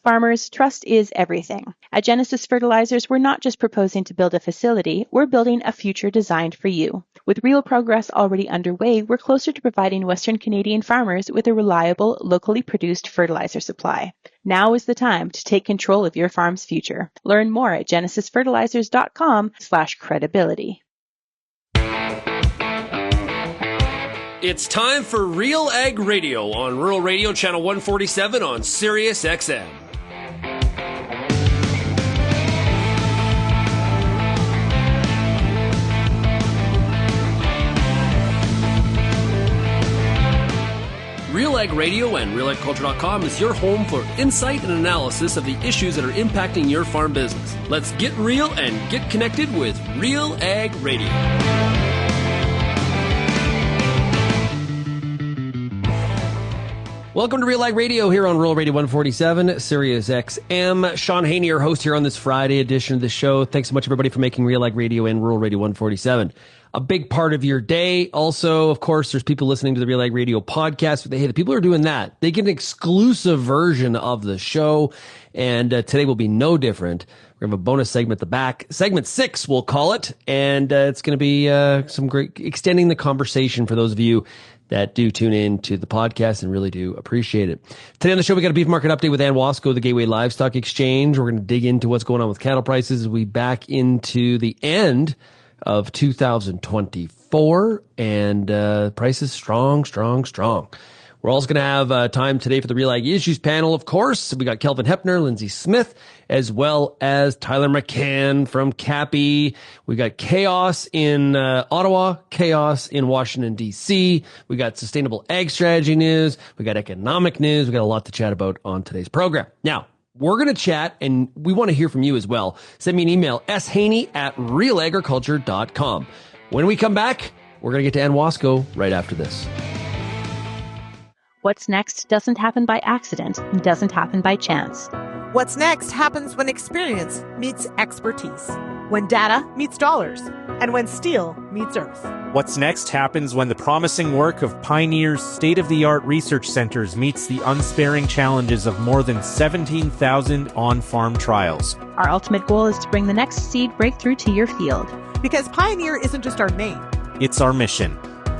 Farmers, trust is everything. At Genesis Fertilizers, we're not just proposing to build a facility, we're building a future designed for you. With real progress already underway, we're closer to providing Western Canadian farmers with a reliable, locally produced fertilizer supply. Now is the time to take control of your farm's future. Learn more at genesisfertilizers.com/credibility. It's time for RealAg Radio on Rural Radio Channel 147 on Sirius XM. RealAg Radio and RealAgriculture.com is your home for insight and analysis of the issues that are impacting your farm business. Let's get real and get connected with RealAg Radio. Welcome to RealAg Radio here on Rural Radio 147, Sirius XM. Shaun Haney, your host here on this Friday edition of the show. Thanks so much, everybody, for making RealAg Radio and Rural Radio 147 a big part of your day. Also, of course, there's people listening to the RealAg Radio podcast. Hey, the people who are doing that, they get an exclusive version of the show, and today will be no different. We're going to have a bonus segment at the back. Segment 6, we'll call it, and it's going to be some great extending the conversation for those of you that do tune in to the podcast and really do appreciate it. Today on the show, we got a beef market update with Anne Wasko, the Gateway Livestock Exchange. We're going to dig into what's going on with cattle prices as we back into the end of 2024, and prices strong. We're also going to have time today for the RealAg Issues Panel, of course. We got Kelvin Heppner, Lyndsey Smith, as well as Tyler McCann from CAPI. We got chaos in Ottawa, chaos in Washington, D.C. We got sustainable ag strategy news. We got economic news. We got a lot to chat about on today's program. Now, we're going to chat, and we want to hear from you as well. Send me an email, shaney@realagriculture.com. When we come back, we're going to get to Anne Wasko right after this. What's next doesn't happen by accident, doesn't happen by chance. What's next happens when experience meets expertise, when data meets dollars, and when steel meets earth. What's next happens when the promising work of Pioneer's state-of-the-art research centers meets the unsparing challenges of more than 17,000 on-farm trials. Our ultimate goal is to bring the next seed breakthrough to your field. Because Pioneer isn't just our name. It's our mission.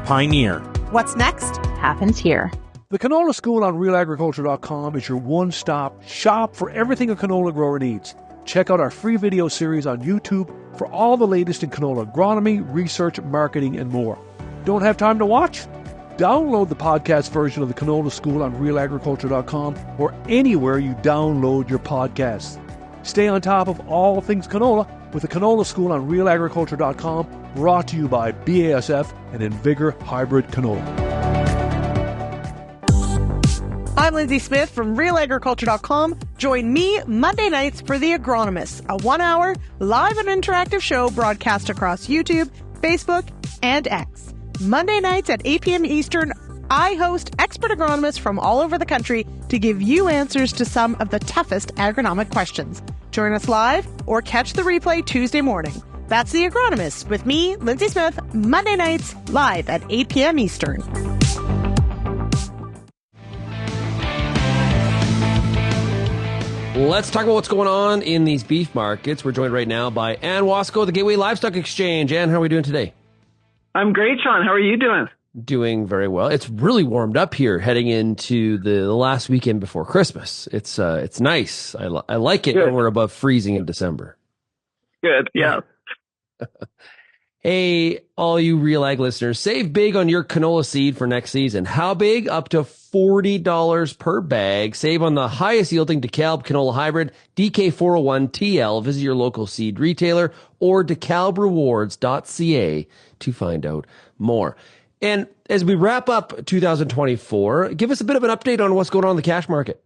Pioneer. What's next happens here. The Canola School on RealAgriculture.com is your one-stop shop for everything a canola grower needs. Check out our free video series on YouTube for all the latest in canola agronomy, research, marketing, and more. Don't have time to watch? Download the podcast version of the Canola School on RealAgriculture.com or anywhere you download your podcasts. Stay on top of all things canola with the Canola School on RealAgriculture.com, brought to you by BASF and Invigor Hybrid Canola. I'm Lyndsey Smith from RealAgriculture.com. Join me Monday nights for The Agronomist, a 1-hour live and interactive show broadcast across YouTube, Facebook, and X. Monday nights at 8 p.m. Eastern, I host expert agronomists from all over the country to give you answers to some of the toughest agronomic questions. Join us live or catch the replay Tuesday morning. That's The Agronomist with me, Lyndsey Smith, Monday nights live at 8 p.m. Eastern. Let's talk about what's going on in these beef markets. We're joined right now by Anne Wasko, the Gateway Livestock Exchange. Anne, how are we doing today? I'm great, Shaun. How are you doing? Doing very well. It's really warmed up here heading into the last weekend before Christmas. It's nice. I like it Good. when we're above freezing in December. Good, yeah. Hey, all you RealAg listeners, save big on your canola seed for next season. How big? Up to $40 per bag. Save on the highest yielding DeKalb canola hybrid, DK401TL. Visit your local seed retailer or DeKalbRewards.ca to find out more. And as we wrap up 2024, give us a bit of an update on what's going on in the cash market.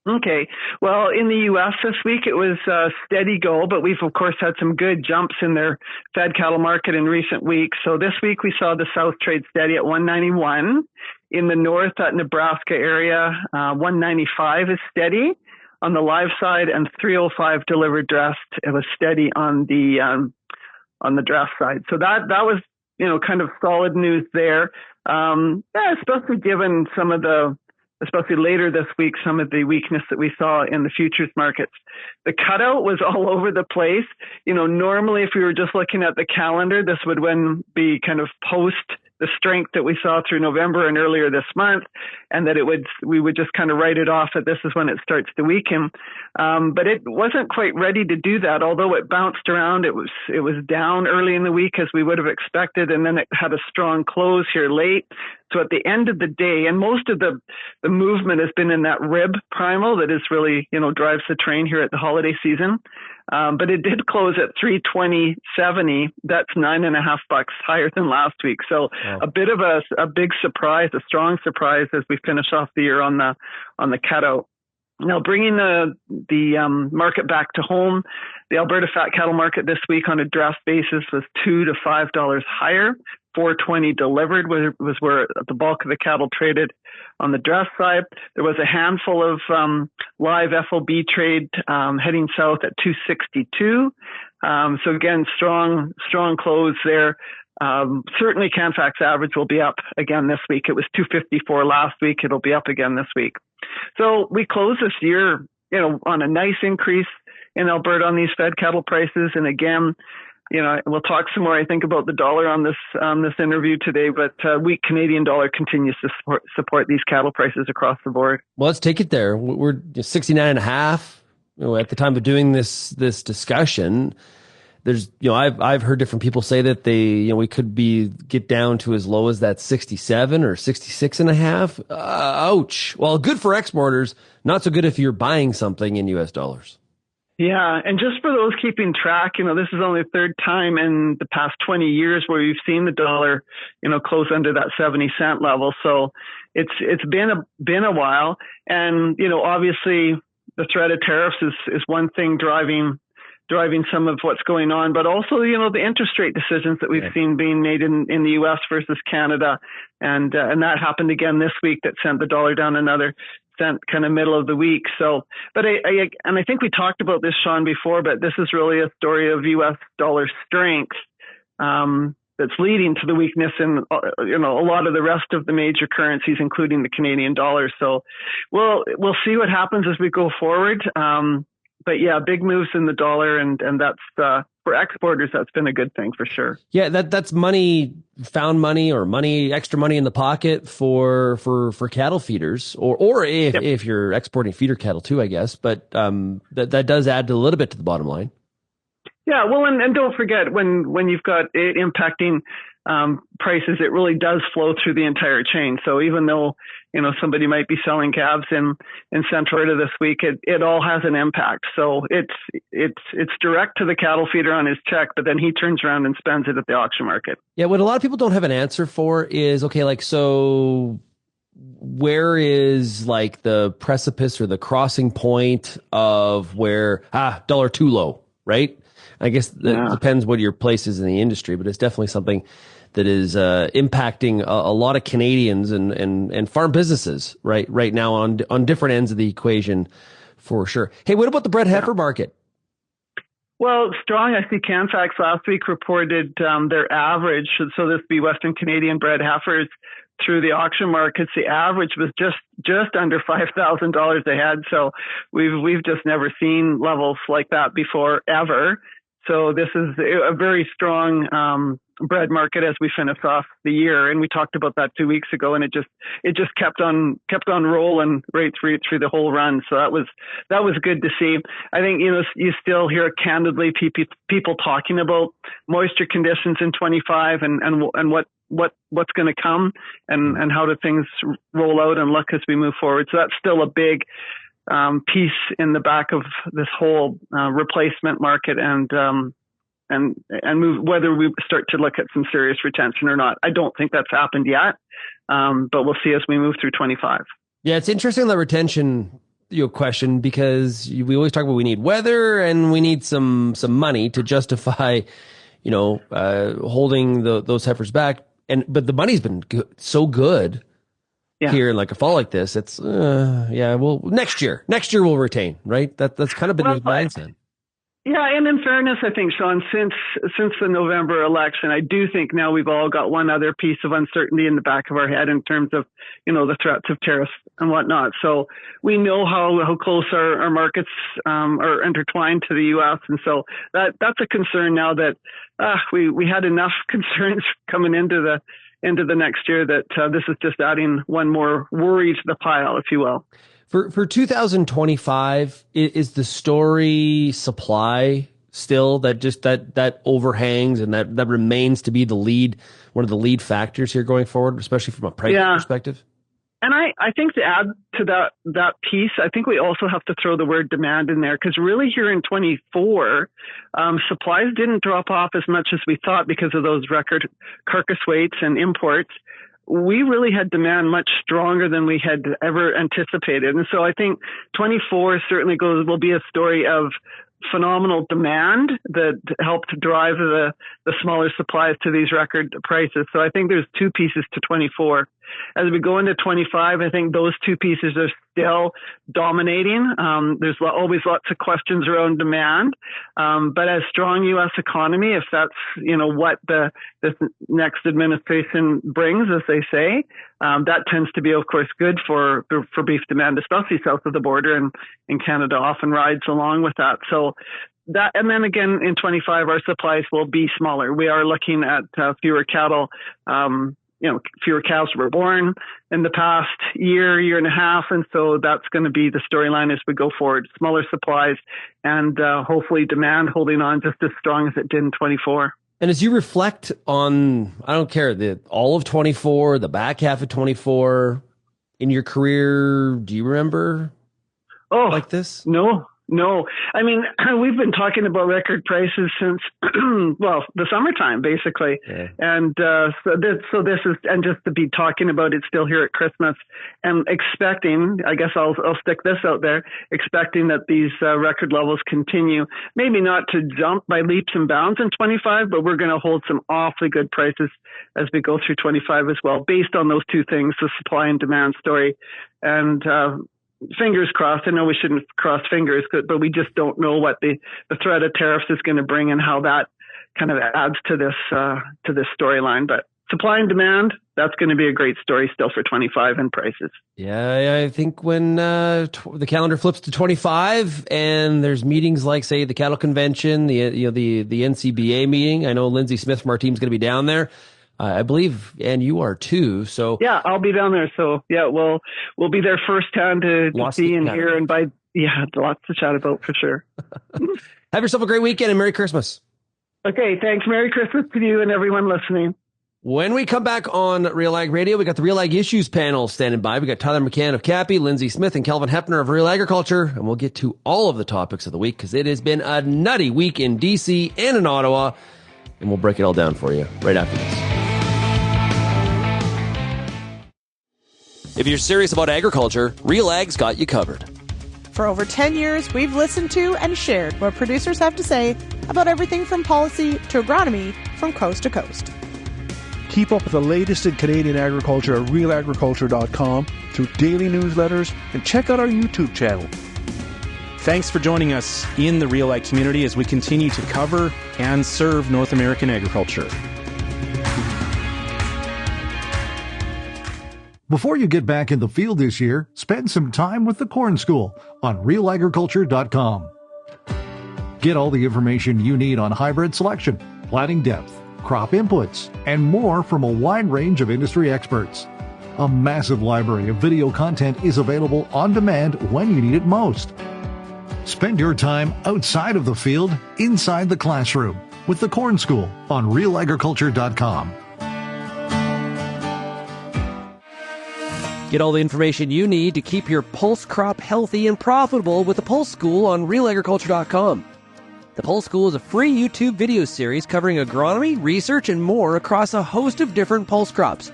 Okay. Well, in the U.S. this week, it was a steady go, but we've, of course, had some good jumps in their fed cattle market in recent weeks. So this week, we saw the South trade steady at 191. In the North, that Nebraska area, 195 is steady on the live side, and 305 delivered dressed. It was steady on the dressed side. So that was, kind of solid news there. Especially given some of the especially later this week, some of the weakness that we saw in the futures markets. The cutout was all over the place. Normally if we were just looking at the calendar, this would be kind of post the strength that we saw through November and earlier this month, and that we would just kind of write it off that this is when it starts to weaken. But it wasn't quite ready to do that. Although it bounced around, it was down early in the week as we would have expected, and then it had a strong close here late. So at the end of the day, and most of the movement has been in that rib primal that is really, drives the train here at the holiday season. But it did close at 320.70. That's $9.50 higher than last week. So a bit of a big surprise, a strong surprise as we finish off the year on the cutout. Now, bringing the market back to home, the Alberta fat cattle market this week on a draft basis was $2 to $5 higher. 420 delivered was where the bulk of the cattle traded on the draft side. There was a handful of live FOB trade heading south at 262. So again, strong close there. Certainly Canfax average will be up again this week. It was 254 last week. It'll be up again this week. So we close this year, on a nice increase in Alberta on these fed cattle prices. And again, we'll talk some more, I think, about the dollar on this interview today, but weak Canadian dollar continues to support these cattle prices across the board. Well, let's take it there. We're 69.5 at the time of doing this discussion. There's, I've heard different people say that we could get down to as low as that 67 or 66.5. Ouch. Well, good for exporters, not so good if you're buying something in US dollars. Yeah. And just for those keeping track, this is only the third time in the past 20 years where we've seen the dollar, close under that 70-cent level. So it's been a while. And, obviously the threat of tariffs is one thing driving some of what's going on, but also, the interest rate decisions that we've seen being made in the U.S. versus Canada. And that happened again this week that sent the dollar down another cent kind of middle of the week. So, but I think we talked about this, Shaun, before, but this is really a story of U.S. dollar strength, that's leading to the weakness in, a lot of the rest of the major currencies, including the Canadian dollar. So we'll see what happens as we go forward. But yeah, big moves in the dollar, and that's for exporters, that's been a good thing for sure. Yeah, that's money, found money, or extra money in the pocket for cattle feeders, or if you're exporting feeder cattle too, I guess. But that does add a little bit to the bottom line. Yeah, well, and don't forget when you've got it impacting prices, it really does flow through the entire chain. So even though somebody might be selling calves in Central Florida this week, it all has an impact. So it's direct to the cattle feeder on his check, but then he turns around and spends it at the auction market. Yeah, what a lot of people don't have an answer for is, so where is the precipice or the crossing point of where dollar too low, right? I guess that depends what your place is in the industry, but it's definitely something that is impacting a lot of Canadians and farm businesses right now on different ends of the equation for sure. Hey, what about the bred heifer market? Well, strong. I see Canfax last week reported their average. So this would be Western Canadian bred heifers through the auction markets. The average was just under $5,000 a head. So we've just never seen levels like that before ever. So this is a very strong bred market as we finish off the year, and we talked about that 2 weeks ago, and it just kept on rolling right through the whole run. So that was good to see. I think you still hear candidly people talking about moisture conditions in 25 and what's going to come and how do things roll out and look as we move forward. So that's still a big piece in the back of this whole replacement market and move, whether we start to look at some serious retention or not. I don't think that's happened yet, but we'll see as we move through 25. Yeah, it's interesting, the retention question, because we always talk about we need weather and we need some money to justify holding those heifers back. But the money's been so good. Yeah. Here in a fall like this, it's well, next year we'll retain, right? That's kind of been the mindset. Yeah, and in fairness, I think, Shaun, since the November election, I do think now we've all got one other piece of uncertainty in the back of our head in terms of, the threats of tariffs and whatnot. So we know how close our markets are intertwined to the U.S. And so that's a concern now that we had enough concerns coming into the next year that this is just adding one more worry to the pile, if you will. For 2025, is the story supply still that overhangs and that remains to be one of the lead factors here going forward, especially from a price perspective? And I think to add to that piece, I think we also have to throw the word demand in there, because really here in 24, supplies didn't drop off as much as we thought because of those record carcass weights and imports. We really had demand much stronger than we had ever anticipated. And so I think 24 certainly will be a story of phenomenal demand that helped drive the smaller supplies to these record prices. So I think there's two pieces to 24. As we go into 25, I think those two pieces are still dominating. There's always lots of questions around demand. But as strong U.S. economy, if that's, what this next administration brings, as they say, that tends to be, of course, good for beef demand, especially south of the border, and Canada often rides along with that. So that, and then again, in 25, our supplies will be smaller. We are looking at fewer cattle. Fewer cows were born in the past year and a half. And so that's going to be the storyline as we go forward. Smaller supplies and hopefully demand holding on just as strong as it did in 24. And as you reflect on, I don't care, all of 24, the back half of 24, in your career, do you remember like this? No. I mean, we've been talking about record prices since, the summertime, basically. Yeah. And so this is, and just to be talking about it still here at Christmas and expecting, I guess I'll stick this out there, expecting that these record levels continue, maybe not to jump by leaps and bounds in 25, but we're going to hold some awfully good prices as we go through 25 as well, based on those two things, the supply and demand story. And, fingers crossed. I know we shouldn't cross fingers, but we just don't know what the threat of tariffs is going to bring and how that kind of adds to this storyline. But supply and demand, that's going to be a great story still for 25 and prices. Yeah, I think when the calendar flips to 25 and there's meetings like, say, the cattle convention, the NCBA meeting. I know Lyndsey Smith from our team is going to be down there. I believe, and you are too. So yeah, I'll be down there. So yeah, we'll be there firsthand to see and hear and buy. Yeah, lots to chat about for sure. Have yourself a great weekend and Merry Christmas. Okay, thanks. Merry Christmas to you and everyone listening. When we come back on RealAg Radio, we got the RealAg Issues Panel standing by. We got Tyler McCann of CAPI, Lyndsey Smith, and Kelvin Heppner of Real Agriculture, and we'll get to all of the topics of the week because it has been a nutty week in DC and in Ottawa, and we'll break it all down for you right after this. If you're serious about agriculture, RealAg's got you covered. For over 10 years, we've listened to and shared what producers have to say about everything from policy to agronomy from coast to coast. Keep up with the latest in Canadian agriculture at RealAgriculture.com through daily newsletters and check out our YouTube channel. Thanks for joining us in the RealAg community as we continue to cover and serve North American agriculture. Before you get back in the field this year, spend some time with the Corn School on RealAgriculture.com. Get all the information you need on hybrid selection, planting depth, crop inputs, and more from a wide range of industry experts. A massive library of video content is available on demand when you need it most. Spend your time outside of the field, inside the classroom, with the Corn School on RealAgriculture.com. Get all the information you need to keep your pulse crop healthy and profitable with the Pulse School on RealAgriculture.com. The Pulse School is a free YouTube video series covering agronomy, research, and more across a host of different pulse crops.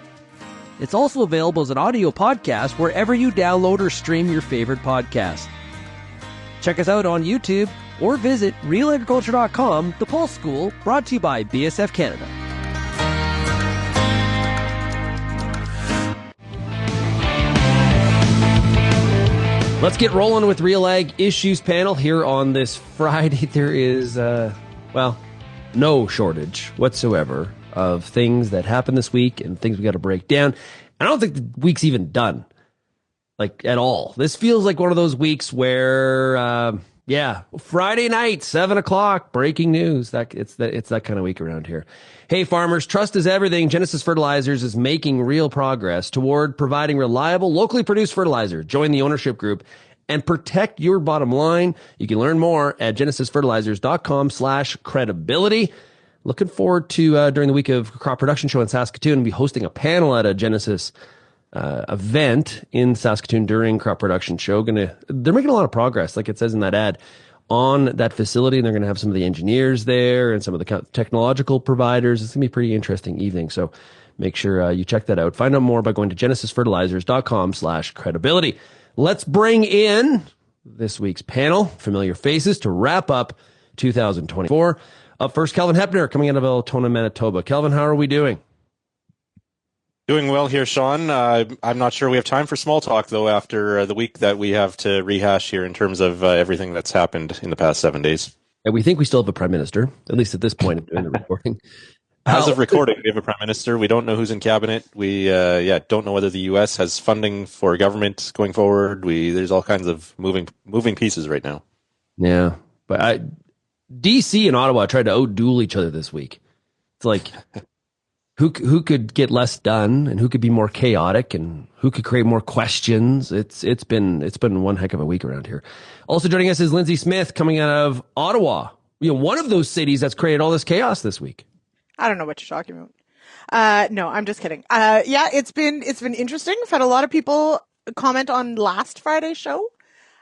It's also available as an audio podcast wherever you download or stream your favorite podcast. Check us out on YouTube or visit RealAgriculture.com. The Pulse School, brought to you by BSF Canada. Let's get rolling with RealAg Issues Panel here on this Friday. There is, no shortage whatsoever of things that happened this week and things we got to break down. I don't think the week's even done, like, at all. This feels like one of those weeks where, Friday night, 7 o'clock, breaking news. It's that kind of week around here. Hey, farmers, trust is everything. Genesis Fertilizers is making real progress toward providing reliable, locally produced fertilizer. Join the ownership group and protect your bottom line. You can learn more at genesisfertilizers.com/credibility. Looking forward to, during the week of Crop Production Show in Saskatoon, be hosting a panel at a Genesis event in Saskatoon during Crop Production Show. They're making a lot of progress, like it says in that ad, on that facility, and they're going to have some of the engineers there and some of the technological providers. It's going to be a pretty interesting evening, so make sure you check that out. Find out more by going to genesisfertilizers.com/credibility. Let's bring in this week's panel, familiar faces, to wrap up 2024. Up first, Kelvin Heppner, coming out of Altona, Manitoba. Kelvin, how are we doing? Doing well here, Shaun. I'm not sure we have time for small talk, though, after the week that we have to rehash here in terms of everything that's happened in the past 7 days. And we think we still have a prime minister, at least at this point of doing the recording. As of recording, we have a prime minister. We don't know who's in cabinet. We don't know whether the U.S. has funding for government going forward. There's all kinds of moving pieces right now. Yeah, but D.C. and Ottawa tried to out-duel each other this week. It's like, who could get less done and who could be more chaotic and who could create more questions. It's been one heck of a week around here. Also joining us is Lyndsey Smith, coming out of Ottawa. One of those cities that's created all this chaos this week. I don't know what you're talking about. No, I'm just kidding. It's been interesting. I've had a lot of people comment on last Friday's show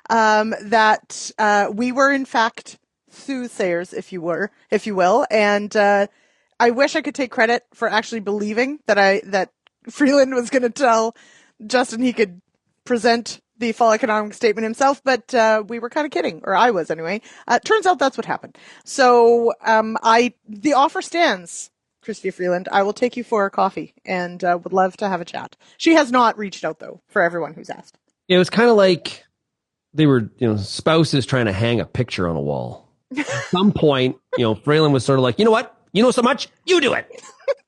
that we were in fact soothsayers, if you will, and I wish I could take credit for actually believing that Freeland was going to tell Justin he could present the fall economic statement himself, but we were kind of kidding, or I was anyway. Turns out that's what happened. So the offer stands, Chrystia Freeland. I will take you for a coffee and would love to have a chat. She has not reached out, though, for everyone who's asked. It was kind of like they were, spouses trying to hang a picture on a wall. At some point, Freeland was sort of like, you know what? You know so much, you do it.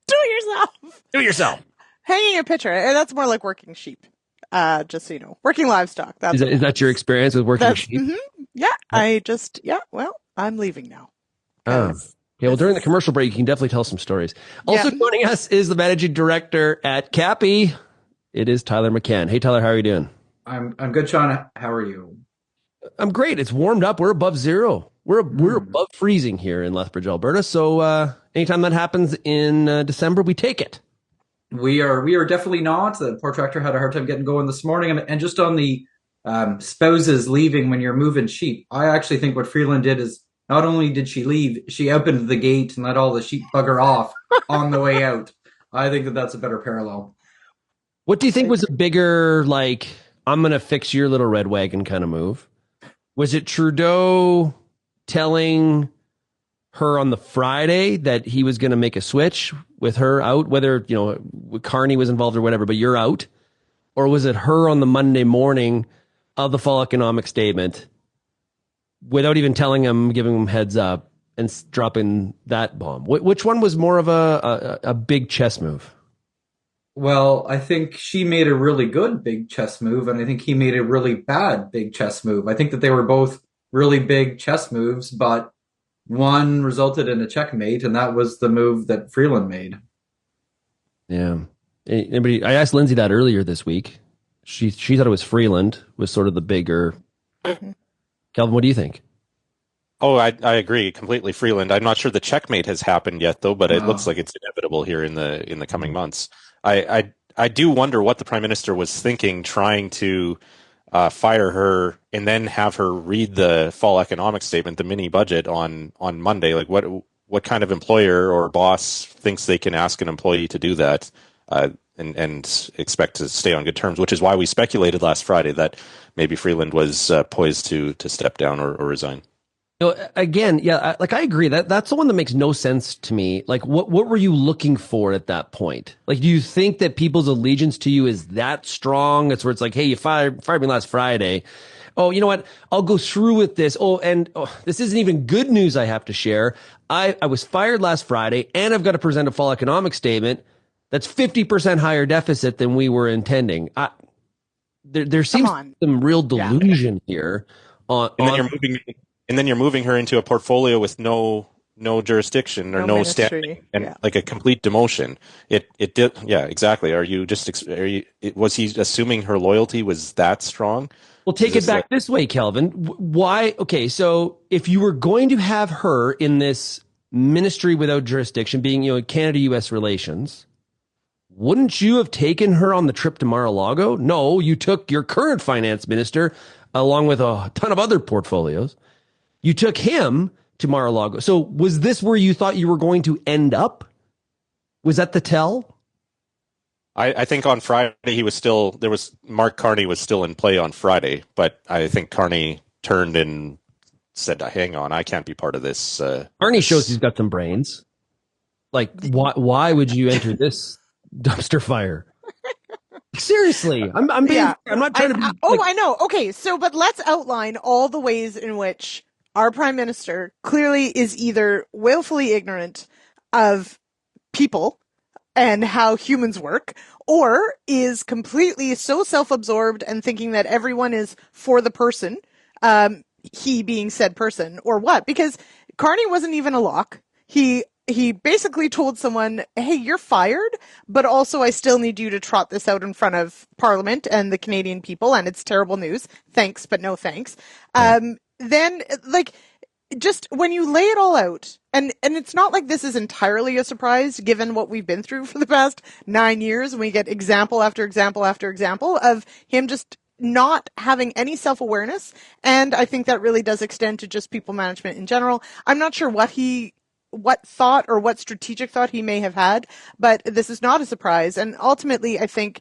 Do it yourself. Do it yourself. Hanging a picture. That's more like working sheep. Just so you know. Working livestock. Is that your experience with working sheep? Mm-hmm. Yeah. I'm leaving now. Okay, well, during the commercial break, you can definitely tell some stories. Also joining us is the managing director at CAPI. It is Tyler McCann. Hey, Tyler, how are you doing? I'm good, Shaun. How are you? I'm great. It's warmed up. We're above zero. We're above freezing here in Lethbridge, Alberta. So anytime that happens in December, we take it. We are definitely not. The poor tractor had a hard time getting going this morning. And just on the spouses leaving when you're moving sheep, I actually think what Freeland did is not only did she leave, she opened the gate and let all the sheep bugger off on the way out. I think that's a better parallel. What do you think was a bigger, like, I'm going to fix your little red wagon kind of move? Was it Trudeau telling her on the Friday that he was going to make a switch with her out, whether, Carney was involved or whatever, but you're out? Or was it her on the Monday morning of the fall economic statement without even telling him, giving him heads up and dropping that bomb? Which one was more of a big chess move? Well, I think she made a really good big chess move, and I think he made a really bad big chess move. I think that they were both really big chess moves, but one resulted in a checkmate, and that was the move that Freeland made. Yeah. I asked Lyndsey that earlier this week. She thought it was Freeland was sort of the bigger. Mm-hmm. Kelvin, what do you think? Oh, I agree completely. Freeland. I'm not sure the checkmate has happened yet, though, but it looks like it's inevitable here in the coming months. I do wonder what the Prime Minister was thinking, trying to fire her and then have her read the fall economic statement, the mini budget on Monday. Like, what kind of employer or boss thinks they can ask an employee to do that and expect to stay on good terms? Which is why we speculated last Friday that maybe Freeland was poised to step down or resign. Again, yeah, I agree. That's the one that makes no sense to me. Like, what were you looking for at that point? Like, do you think that people's allegiance to you is that strong? It's where it's like, hey, you fired me last Friday, oh, you know what? I'll go through with this. This isn't even good news I have to share. I was fired last Friday, and I've got to present a fall economic statement that's 50% higher deficit than we were intending. There seems some real delusion here. And then you're moving her into a portfolio with no jurisdiction or no standing, and like a complete demotion. It did, yeah, exactly. Was he assuming her loyalty was that strong? Well, take it back this way, Kelvin. Why? Okay, so if you were going to have her in this ministry without jurisdiction, being Canada-U.S. relations, wouldn't you have taken her on the trip to Mar-a-Lago? No, you took your current finance minister along with a ton of other portfolios. You took him to Mar-a-Lago. So was this where you thought you were going to end up? Was that the tell? I think on Friday Mark Carney was still in play on Friday, but I think Carney turned and said, hang on, I can't be part of this. Carney shows he's got some brains. Like, why would you enter this dumpster fire? Seriously, I'm not trying to be. I know. Okay, so but let's outline all the ways in which our prime minister clearly is either willfully ignorant of people and how humans work, or is completely so self-absorbed and thinking that everyone is for the person, he being said person, or what? Because Carney wasn't even a lock. He basically told someone, hey, you're fired, but also I still need you to trot this out in front of Parliament and the Canadian people, and it's terrible news. Thanks, but no thanks. Then, just when you lay it all out, and it's not like this is entirely a surprise given what we've been through for the past 9 years, and we get example after example after example of him just not having any self-awareness, and I think that really does extend to just people management in general. I'm not sure what thought or what strategic thought he may have had, but this is not a surprise, and ultimately I think,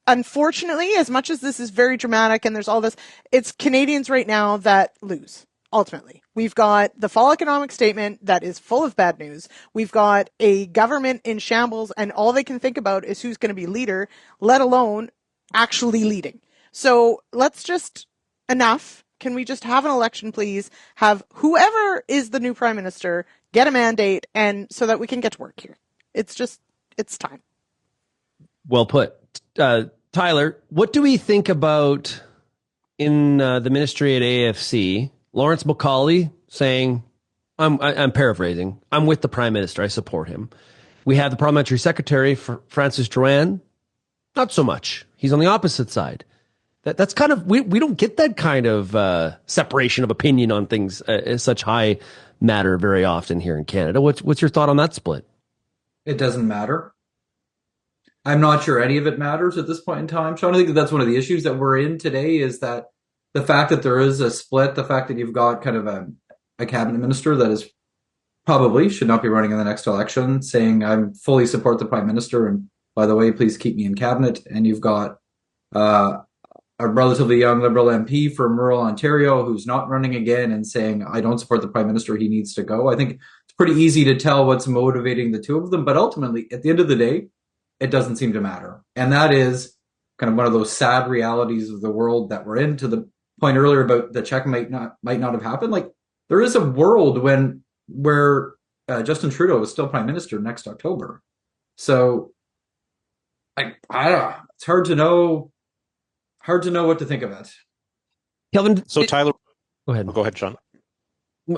unfortunately, as much as this is very dramatic and there's all this, it's Canadians right now that lose. Ultimately, we've got the fall economic statement that is full of bad news. We've got a government in shambles, and all they can think about is who's going to be leader, let alone actually leading. So let's just, enough. Can we just have an election, please? Have whoever is the new prime minister get a mandate, and so that we can get to work here. It's time. Well put. Tyler, what do we think about in the ministry at AFC? Lawrence Macaulay saying, I'm paraphrasing, I'm with the Prime Minister, I support him. We have the Parliamentary Secretary, Francis Drouin, not so much. He's on the opposite side. That's kind of, we don't get that kind of separation of opinion on things such high matter very often here in Canada. What's your thought on that split? It doesn't matter. I'm not sure any of it matters at this point in time. Shaun, I think that's one of the issues that we're in today, is that the fact that there is a split, the fact that you've got kind of a cabinet minister that is probably should not be running in the next election, saying I fully support the prime minister, and by the way, please keep me in cabinet. And you've got a relatively young Liberal MP from rural Ontario who's not running again and saying I don't support the prime minister, he needs to go. I think it's pretty easy to tell what's motivating the two of them, but ultimately, at the end of the day, it doesn't seem to matter. And that is kind of one of those sad realities of the world that we're in. To the point earlier about the check might not have happened. Like, there is a world where Justin Trudeau is still prime minister next October. So I don't know. It's hard to know what to think of it. Kelvin, so Tyler, go ahead. Go ahead, Shaun.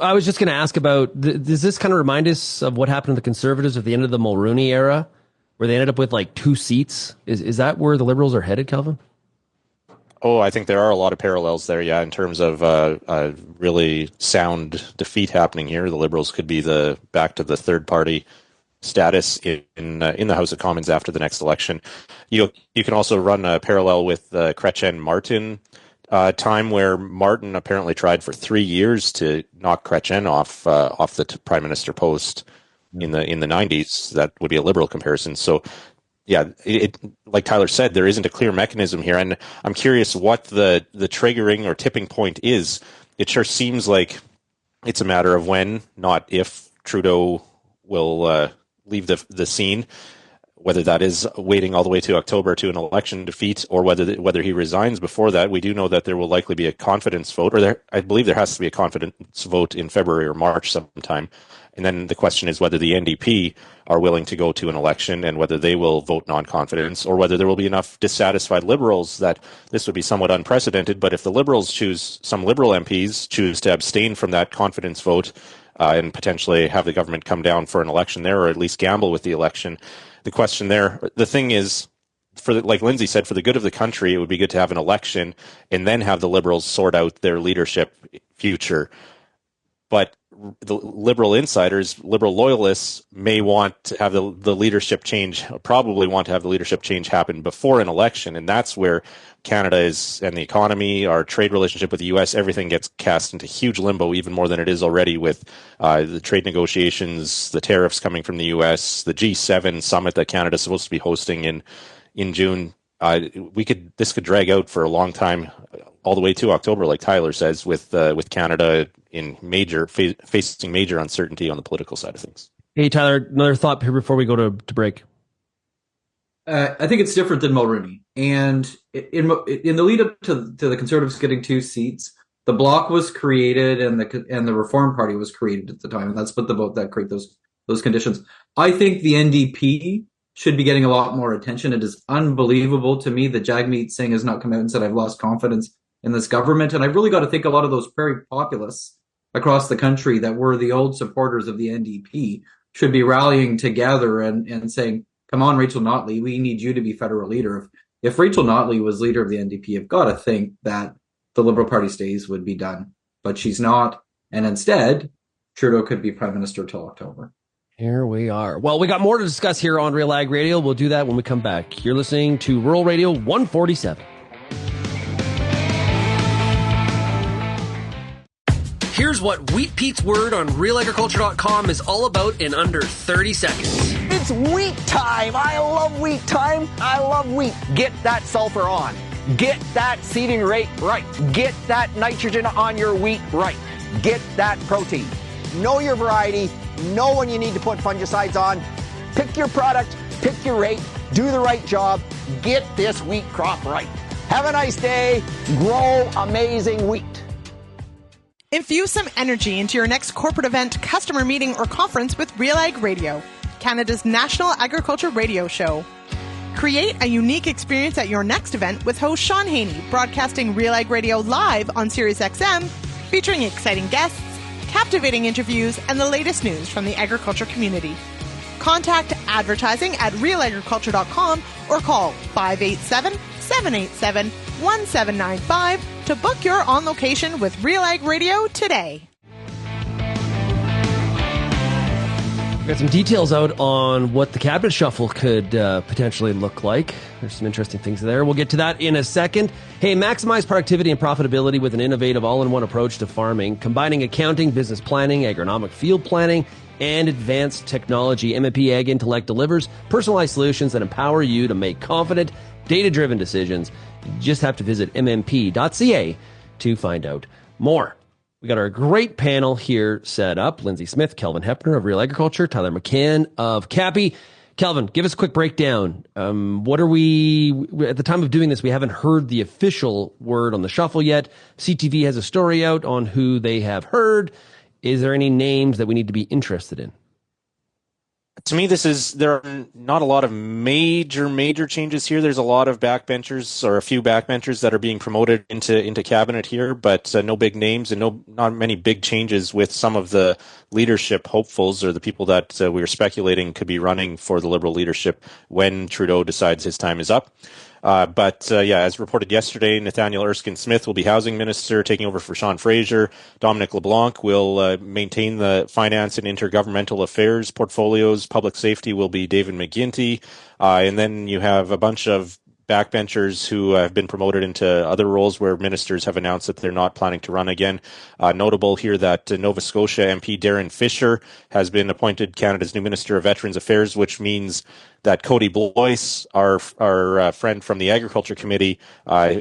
I was just going to ask about, does this kind of remind us of what happened to the Conservatives at the end of the Mulroney era, where they ended up with like 2 seats? Is that where the Liberals are headed, Kelvin? Oh, I think there are a lot of parallels there, yeah, in terms of a really sound defeat happening here. The Liberals could be back to the third party status in the House of Commons after the next election. You can also run a parallel with the Chrétien Martin time, where Martin apparently tried for 3 years to knock Chrétien off the prime minister post in the 90s. That would be a Liberal comparison. So yeah, it like Tyler said, there isn't a clear mechanism here, and I'm curious what the triggering or tipping point is. It sure seems like it's a matter of when, not if, Trudeau will leave the scene. whether that is waiting all the way to October to an election defeat, or whether he resigns before that. We do know that there will likely be a confidence vote, I believe there has to be a confidence vote in February or March sometime. And then the question is whether the NDP are willing to go to an election and whether they will vote non-confidence, or whether there will be enough dissatisfied Liberals that this would be somewhat unprecedented. But if the Liberals some Liberal MPs choose to abstain from that confidence vote and potentially have the government come down for an election there, or at least gamble with the election, the question there, the thing is, like Lyndsey said, for the good of the country, it would be good to have an election and then have the Liberals sort out their leadership future. But the Liberal insiders, Liberal loyalists, may want to have the leadership change, probably want to have the leadership change happen before an election. And that's where Canada is, and the economy, our trade relationship with the U.S., everything gets cast into huge limbo, even more than it is already with the trade negotiations, the tariffs coming from the U.S., the G7 summit that Canada is supposed to be hosting in June. This could drag out for a long time, all the way to October, like Tyler says, with Canada facing major uncertainty on the political side of things. Hey, Tyler, another thought here before we go to break. I think it's different than Mulroney. And in the lead up to the Conservatives getting 2 seats, the Bloc was created and the Reform Party was created at the time, and that's what the vote that create those conditions. I think the NDP should be getting a lot more attention. It is unbelievable to me that Jagmeet Singh has not come out and said, I've lost confidence in this government. And I've really got to think a lot of those prairie populists across the country that were the old supporters of the NDP should be rallying together and saying, come on, Rachel Notley, we need you to be federal leader. If Rachel Notley was leader of the NDP, you've got to think that the Liberal Party stays would be done. But she's not. And instead, Trudeau could be prime minister till October. Here we are. Well, we got more to discuss here on RealAg Radio. We'll do that when we come back. You're listening to Rural Radio 147. Here's what Wheat Pete's word on RealAgriculture.com is all about in under 30 seconds. It's wheat time. I love wheat time. I love wheat. Get that sulfur on. Get that seeding rate right. Get that nitrogen on your wheat right. Get that protein. Know your variety. Know when you need to put fungicides on. Pick your product. Pick your rate. Do the right job. Get this wheat crop right. Have a nice day. Grow amazing wheat. Infuse some energy into your next corporate event, customer meeting, or conference with RealAg Radio, Canada's national agriculture radio show. Create a unique experience at your next event with host Shaun Haney, broadcasting RealAg Radio live on SiriusXM, featuring exciting guests, captivating interviews, and the latest news from the agriculture community. Contact advertising at realagriculture.com or call 587-787-1795 to book your on location with RealAg Radio today. We got some details out on what the cabinet shuffle could potentially look like. There's some interesting things there. We'll get to that in a second. Hey, maximize productivity and profitability with an innovative all-in-one approach to farming, combining accounting, business planning, agronomic field planning, and advanced technology. MMP Ag Intellect delivers personalized solutions that empower you to make confident, data-driven decisions. You just have to visit mmp.ca to find out more. We got our great panel here set up. Lyndsey Smith, Kelvin Heppner of Real Agriculture, Tyler McCann of CAPI. Kelvin, give us a quick breakdown. What are we, at the time of doing this, we haven't heard the official word on the shuffle yet. CTV has a story out on who they have heard. Is there any names that we need to be interested in? To me, there are not a lot of major changes here. There's a lot of backbenchers, or a few backbenchers that are being promoted into cabinet here, but no big names and not many big changes with some of the leadership hopefuls, or the people that we were speculating could be running for the Liberal leadership when Trudeau decides his time is up. But as reported yesterday, Nathaniel Erskine Smith will be housing minister, taking over for Sean Fraser. Dominic LeBlanc will maintain the finance and intergovernmental affairs portfolios. Public safety will be David McGuinty. And then you have a bunch of backbenchers who have been promoted into other roles where ministers have announced that they're not planning to run again. Notable here that Nova Scotia MP Darren Fisher has been appointed Canada's new Minister of Veterans Affairs, which means that Cody Blois, our friend from the Agriculture Committee,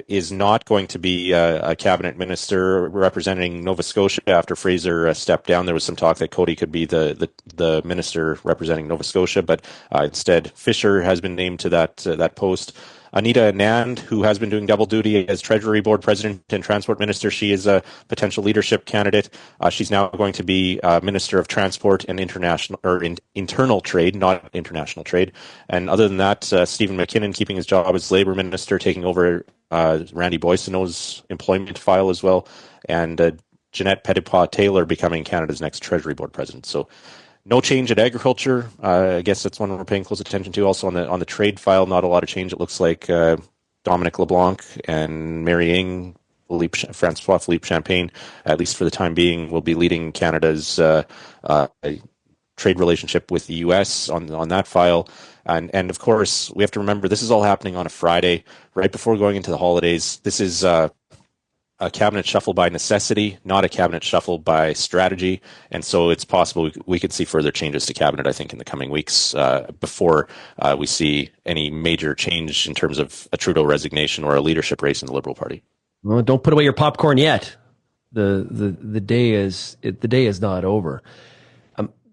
is not going to be a cabinet minister representing Nova Scotia after Fraser stepped down. There was some talk that Cody could be the minister representing Nova Scotia, but instead Fisher has been named to that post. Anita Anand, who has been doing double duty as Treasury Board President and Transport Minister, she is a potential leadership candidate. She's now going to be Minister of Transport and Internal Trade, not International Trade. And other than that, Stephen McKinnon keeping his job as Labour Minister, taking over Randy Boissonneau's employment file as well, and Jeanette Petitpas-Taylor becoming Canada's next Treasury Board President. So no change at agriculture. I guess that's one we're paying close attention to. Also on the trade file, not a lot of change. It looks like Dominic LeBlanc and Mary Ng, Francois Philippe Champagne, at least for the time being, will be leading Canada's trade relationship with the U.S. on that file. And of course, we have to remember this is all happening on a Friday, right before going into the holidays. This is a cabinet shuffle by necessity, not a cabinet shuffle by strategy. And so it's possible we could see further changes to cabinet, I think, in the coming weeks before we see any major change in terms of a Trudeau resignation or a leadership race in the Liberal Party. Well, don't put away your popcorn yet. The day is not over.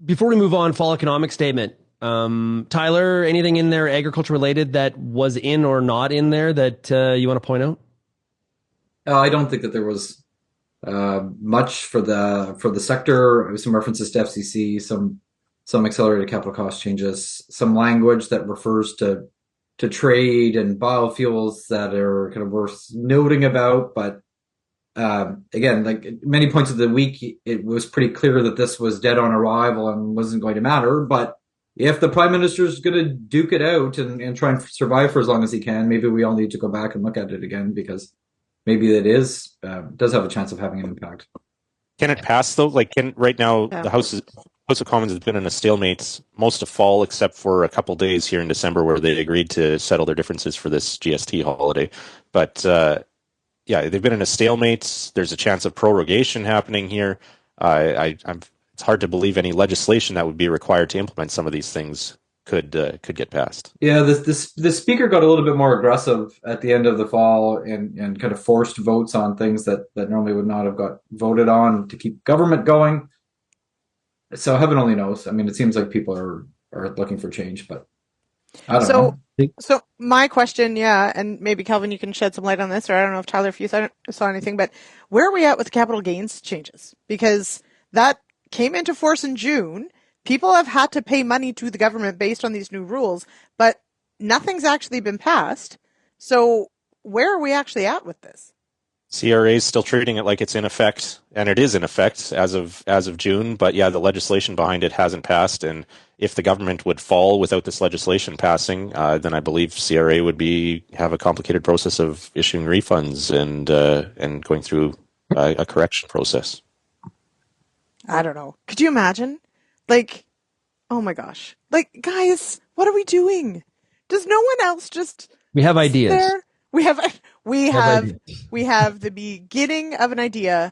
Before we move on, fall economic statement. Tyler, anything in there agriculture related that was in or not in there that you want to point out? I don't think that there was much for the sector. Some references to FCC, some accelerated capital cost changes, some language that refers to trade and biofuels that are kind of worth noting about. But again, like many points of the week, it was pretty clear that this was dead on arrival and wasn't going to matter. But if the Prime Minister is going to duke it out and try and survive for as long as he can, maybe we all need to go back and look at it again, because maybe it does have a chance of having an impact. Can it pass though? Like, right now the House of Commons has been in a stalemate most of fall, except for a couple days here in December where they agreed to settle their differences for this GST holiday. But yeah, they've been in a stalemate. There's a chance of prorogation happening here. It's hard to believe any legislation that would be required to implement some of these things could get passed. Yeah, the speaker got a little bit more aggressive at the end of the fall and kind of forced votes on things that normally would not have got voted on to keep government going. So heaven only knows. I mean, it seems like people are looking for change, but I don't know. So my question, and maybe Kelvin, you can shed some light on this, or I don't know if Tyler, if you saw anything, but where are we at with the capital gains changes? Because that came into force in June. People have had to pay money to the government based on these new rules, but nothing's actually been passed. So where are we actually at with this? CRA is still treating it like it's in effect, and it is in effect as of June. But yeah, the legislation behind it hasn't passed, and if the government would fall without this legislation passing, then I believe CRA would have a complicated process of issuing refunds and going through a correction process. I don't know. Could you imagine? Like, oh my gosh! Like, guys, what are we doing? Does no one else just? We have ideas. There? We have the beginning of an idea.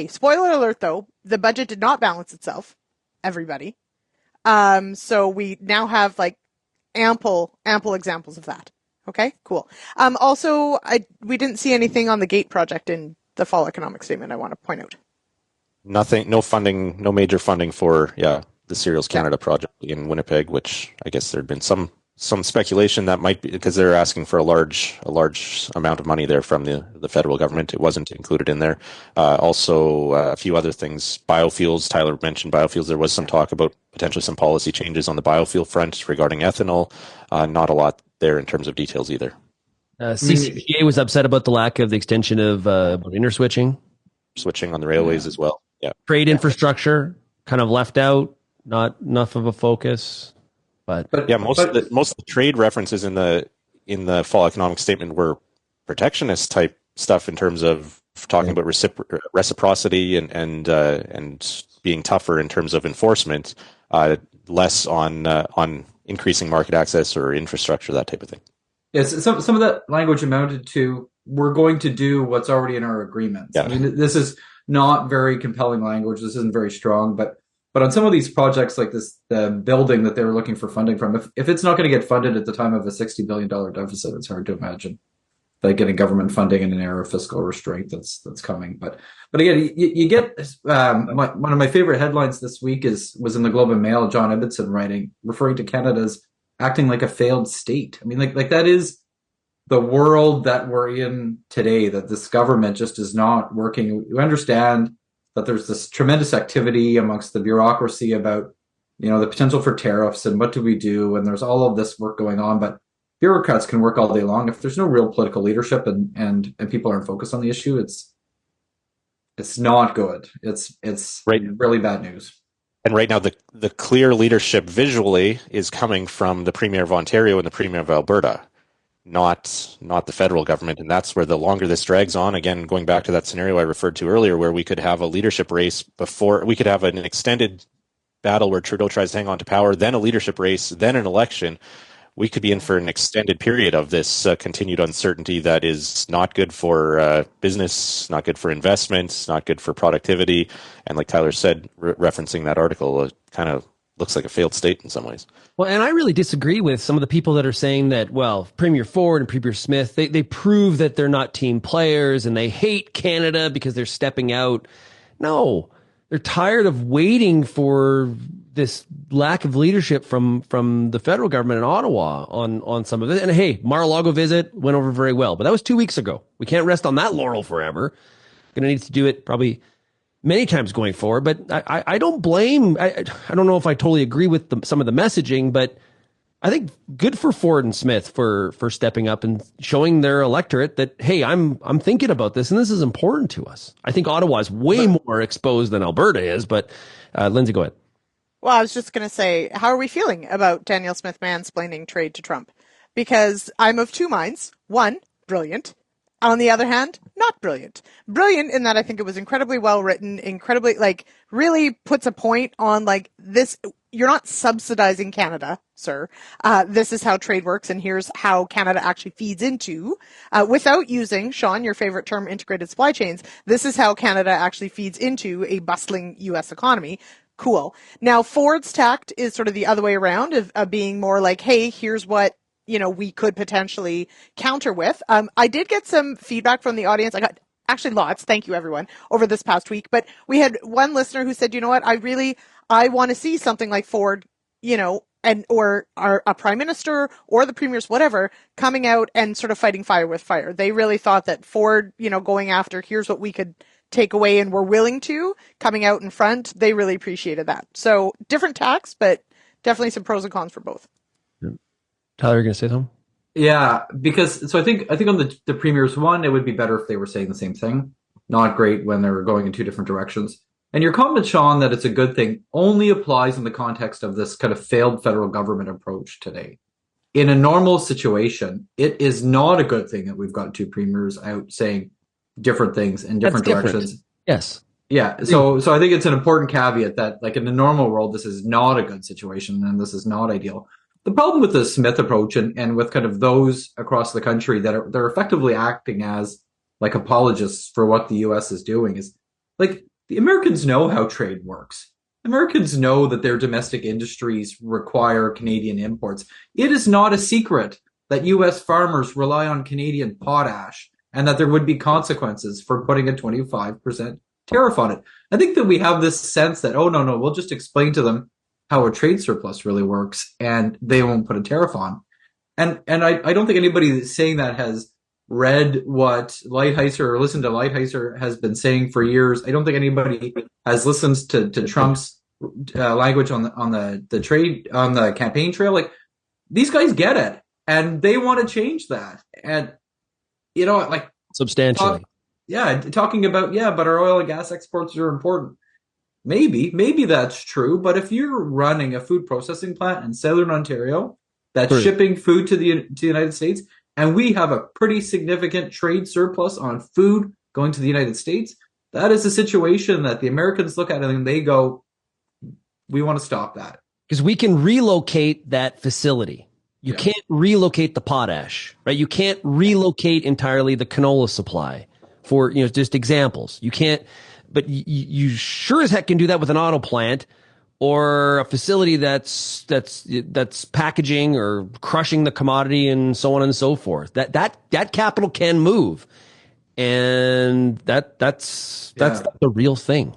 Spoiler alert though, the budget did not balance itself, everybody. So we now have like ample examples of that. Okay, cool. Also, we didn't see anything on the GATE project in the fall economic statement, I want to point out. Nothing, no funding, no major funding for the Cereals Canada project in Winnipeg, which I guess there had been some speculation that might be because they're asking for a large amount of money there from the federal government. It wasn't included in there. Also, a few other things. Biofuels, Tyler mentioned biofuels. There was some talk about potentially some policy changes on the biofuel front regarding ethanol. Not a lot there in terms of details either. CCPA was upset about the lack of the extension of interswitching. Switching on the railways as well. Yeah. Trade infrastructure kind of left out, not enough of a focus. But most of the trade references in the fall economic statement were protectionist type stuff in terms of talking about reciprocity and being tougher in terms of enforcement, less on increasing market access or infrastructure, that type of thing. Yes, some of that language amounted to, we're going to do what's already in our agreements. Yeah. I mean, this is not very compelling language. This isn't very strong, but on some of these projects like this, the building that they were looking for funding from, if it's not going to get funded at the time of a $60 billion deficit, it's hard to imagine like getting government funding in an era of fiscal restraint that's coming. But again, you get one of my favorite headlines this week was in the Globe and Mail, John Ibbotson writing, referring to Canada as acting like a failed state. I mean, like that is the world that we're in today, that this government just is not working. We understand that there's this tremendous activity amongst the bureaucracy about, the potential for tariffs and what do we do, and there's all of this work going on, but bureaucrats can work all day long. If there's no real political leadership and people aren't focused on the issue, it's not good. It's right. Really bad news. And right now, the clear leadership visually is coming from the Premier of Ontario and the Premier of Alberta, not the federal government. And that's where the longer this drags on, again, going back to that scenario I referred to earlier, where we could have a leadership race before, we could have an extended battle where Trudeau tries to hang on to power, then a leadership race, then an election. We could be in for an extended period of this continued uncertainty that is not good for business, not good for investments, not good for productivity. And like Tyler said, referencing that article, it kind of looks like a failed state in some ways. Well, and I really disagree with some of the people that are saying that, well, Premier Ford and Premier Smith, they prove that they're not team players and they hate Canada because they're stepping out. No, they're tired of waiting for this lack of leadership from the federal government in Ottawa on some of it. And hey, Mar-a-Lago visit went over very well, but that was 2 weeks ago. We can't rest on that laurel forever. Going to need to do it probably many times going forward, but I don't blame, I don't know if I totally agree with some of the messaging, but I think good for Ford and Smith for stepping up and showing their electorate that, hey, I'm thinking about this and this is important to us. I think Ottawa is way more exposed than Alberta is, but Lyndsey, go ahead. Well, I was just going to say, how are we feeling about Danielle Smith mansplaining trade to Trump? Because I'm of two minds. One, brilliant. On the other hand, not brilliant. Brilliant in that I think it was incredibly well written, incredibly, really puts a point on, this. You're not subsidizing Canada, sir. This is how trade works, and here's how Canada actually feeds into, without using, Shaun, your favorite term, integrated supply chains, this is how Canada actually feeds into a bustling U.S. economy. Cool. Now, Ford's tact is sort of the other way around of being more like, hey, here's what, we could potentially counter with. I did get some feedback from the audience. I got actually lots. Thank you, everyone, over this past week. But we had one listener who said, you know what, I want to see something like Ford, or a prime minister or the premiers, whatever, coming out and sort of fighting fire with fire. They really thought that Ford, going after, here's what we could take away and we're willing to, coming out in front, they really appreciated that. So different tacks, but definitely some pros and cons for both. Tyler, you're going to say something? Yeah, because I think on the premiers one, it would be better if they were saying the same thing. Not great when they're going in two different directions. And your comment, Shaun, that it's a good thing only applies in the context of this kind of failed federal government approach today. In a normal situation, it is not a good thing that we've got two premiers out saying different things in different directions. Yes. Yeah. So I think it's an important caveat that, in the normal world, this is not a good situation and this is not ideal. The problem with the Smith approach and with kind of those across the country they're effectively acting as apologists for what the U.S. is doing is the Americans know how trade works. Americans know that their domestic industries require Canadian imports. It is not a secret that U.S. farmers rely on Canadian potash and that there would be consequences for putting a 25% tariff on it. I think that we have this sense that, oh, no, we'll just explain to them how a trade surplus really works and they won't put a tariff on. And I don't think anybody saying that has read what Lighthizer or listened to Lighthizer has been saying for years. I don't think anybody has listened to Trump's language on the trade, on the campaign trail. These guys get it and they want to change that. And, substantially. Talking about, but our oil and gas exports are important. Maybe that's true. But if you're running a food processing plant in Southern Ontario that's shipping food to the United States, and we have a pretty significant trade surplus on food going to the United States, that is a situation that the Americans look at and they go, we want to stop that. Because we can relocate that facility. You can't relocate the potash, right? You can't relocate entirely the canola supply for, just examples. You can't, but you sure as heck can do that with an auto plant or a facility that's packaging or crushing the commodity and so on and so forth. That capital can move. And that's the real thing.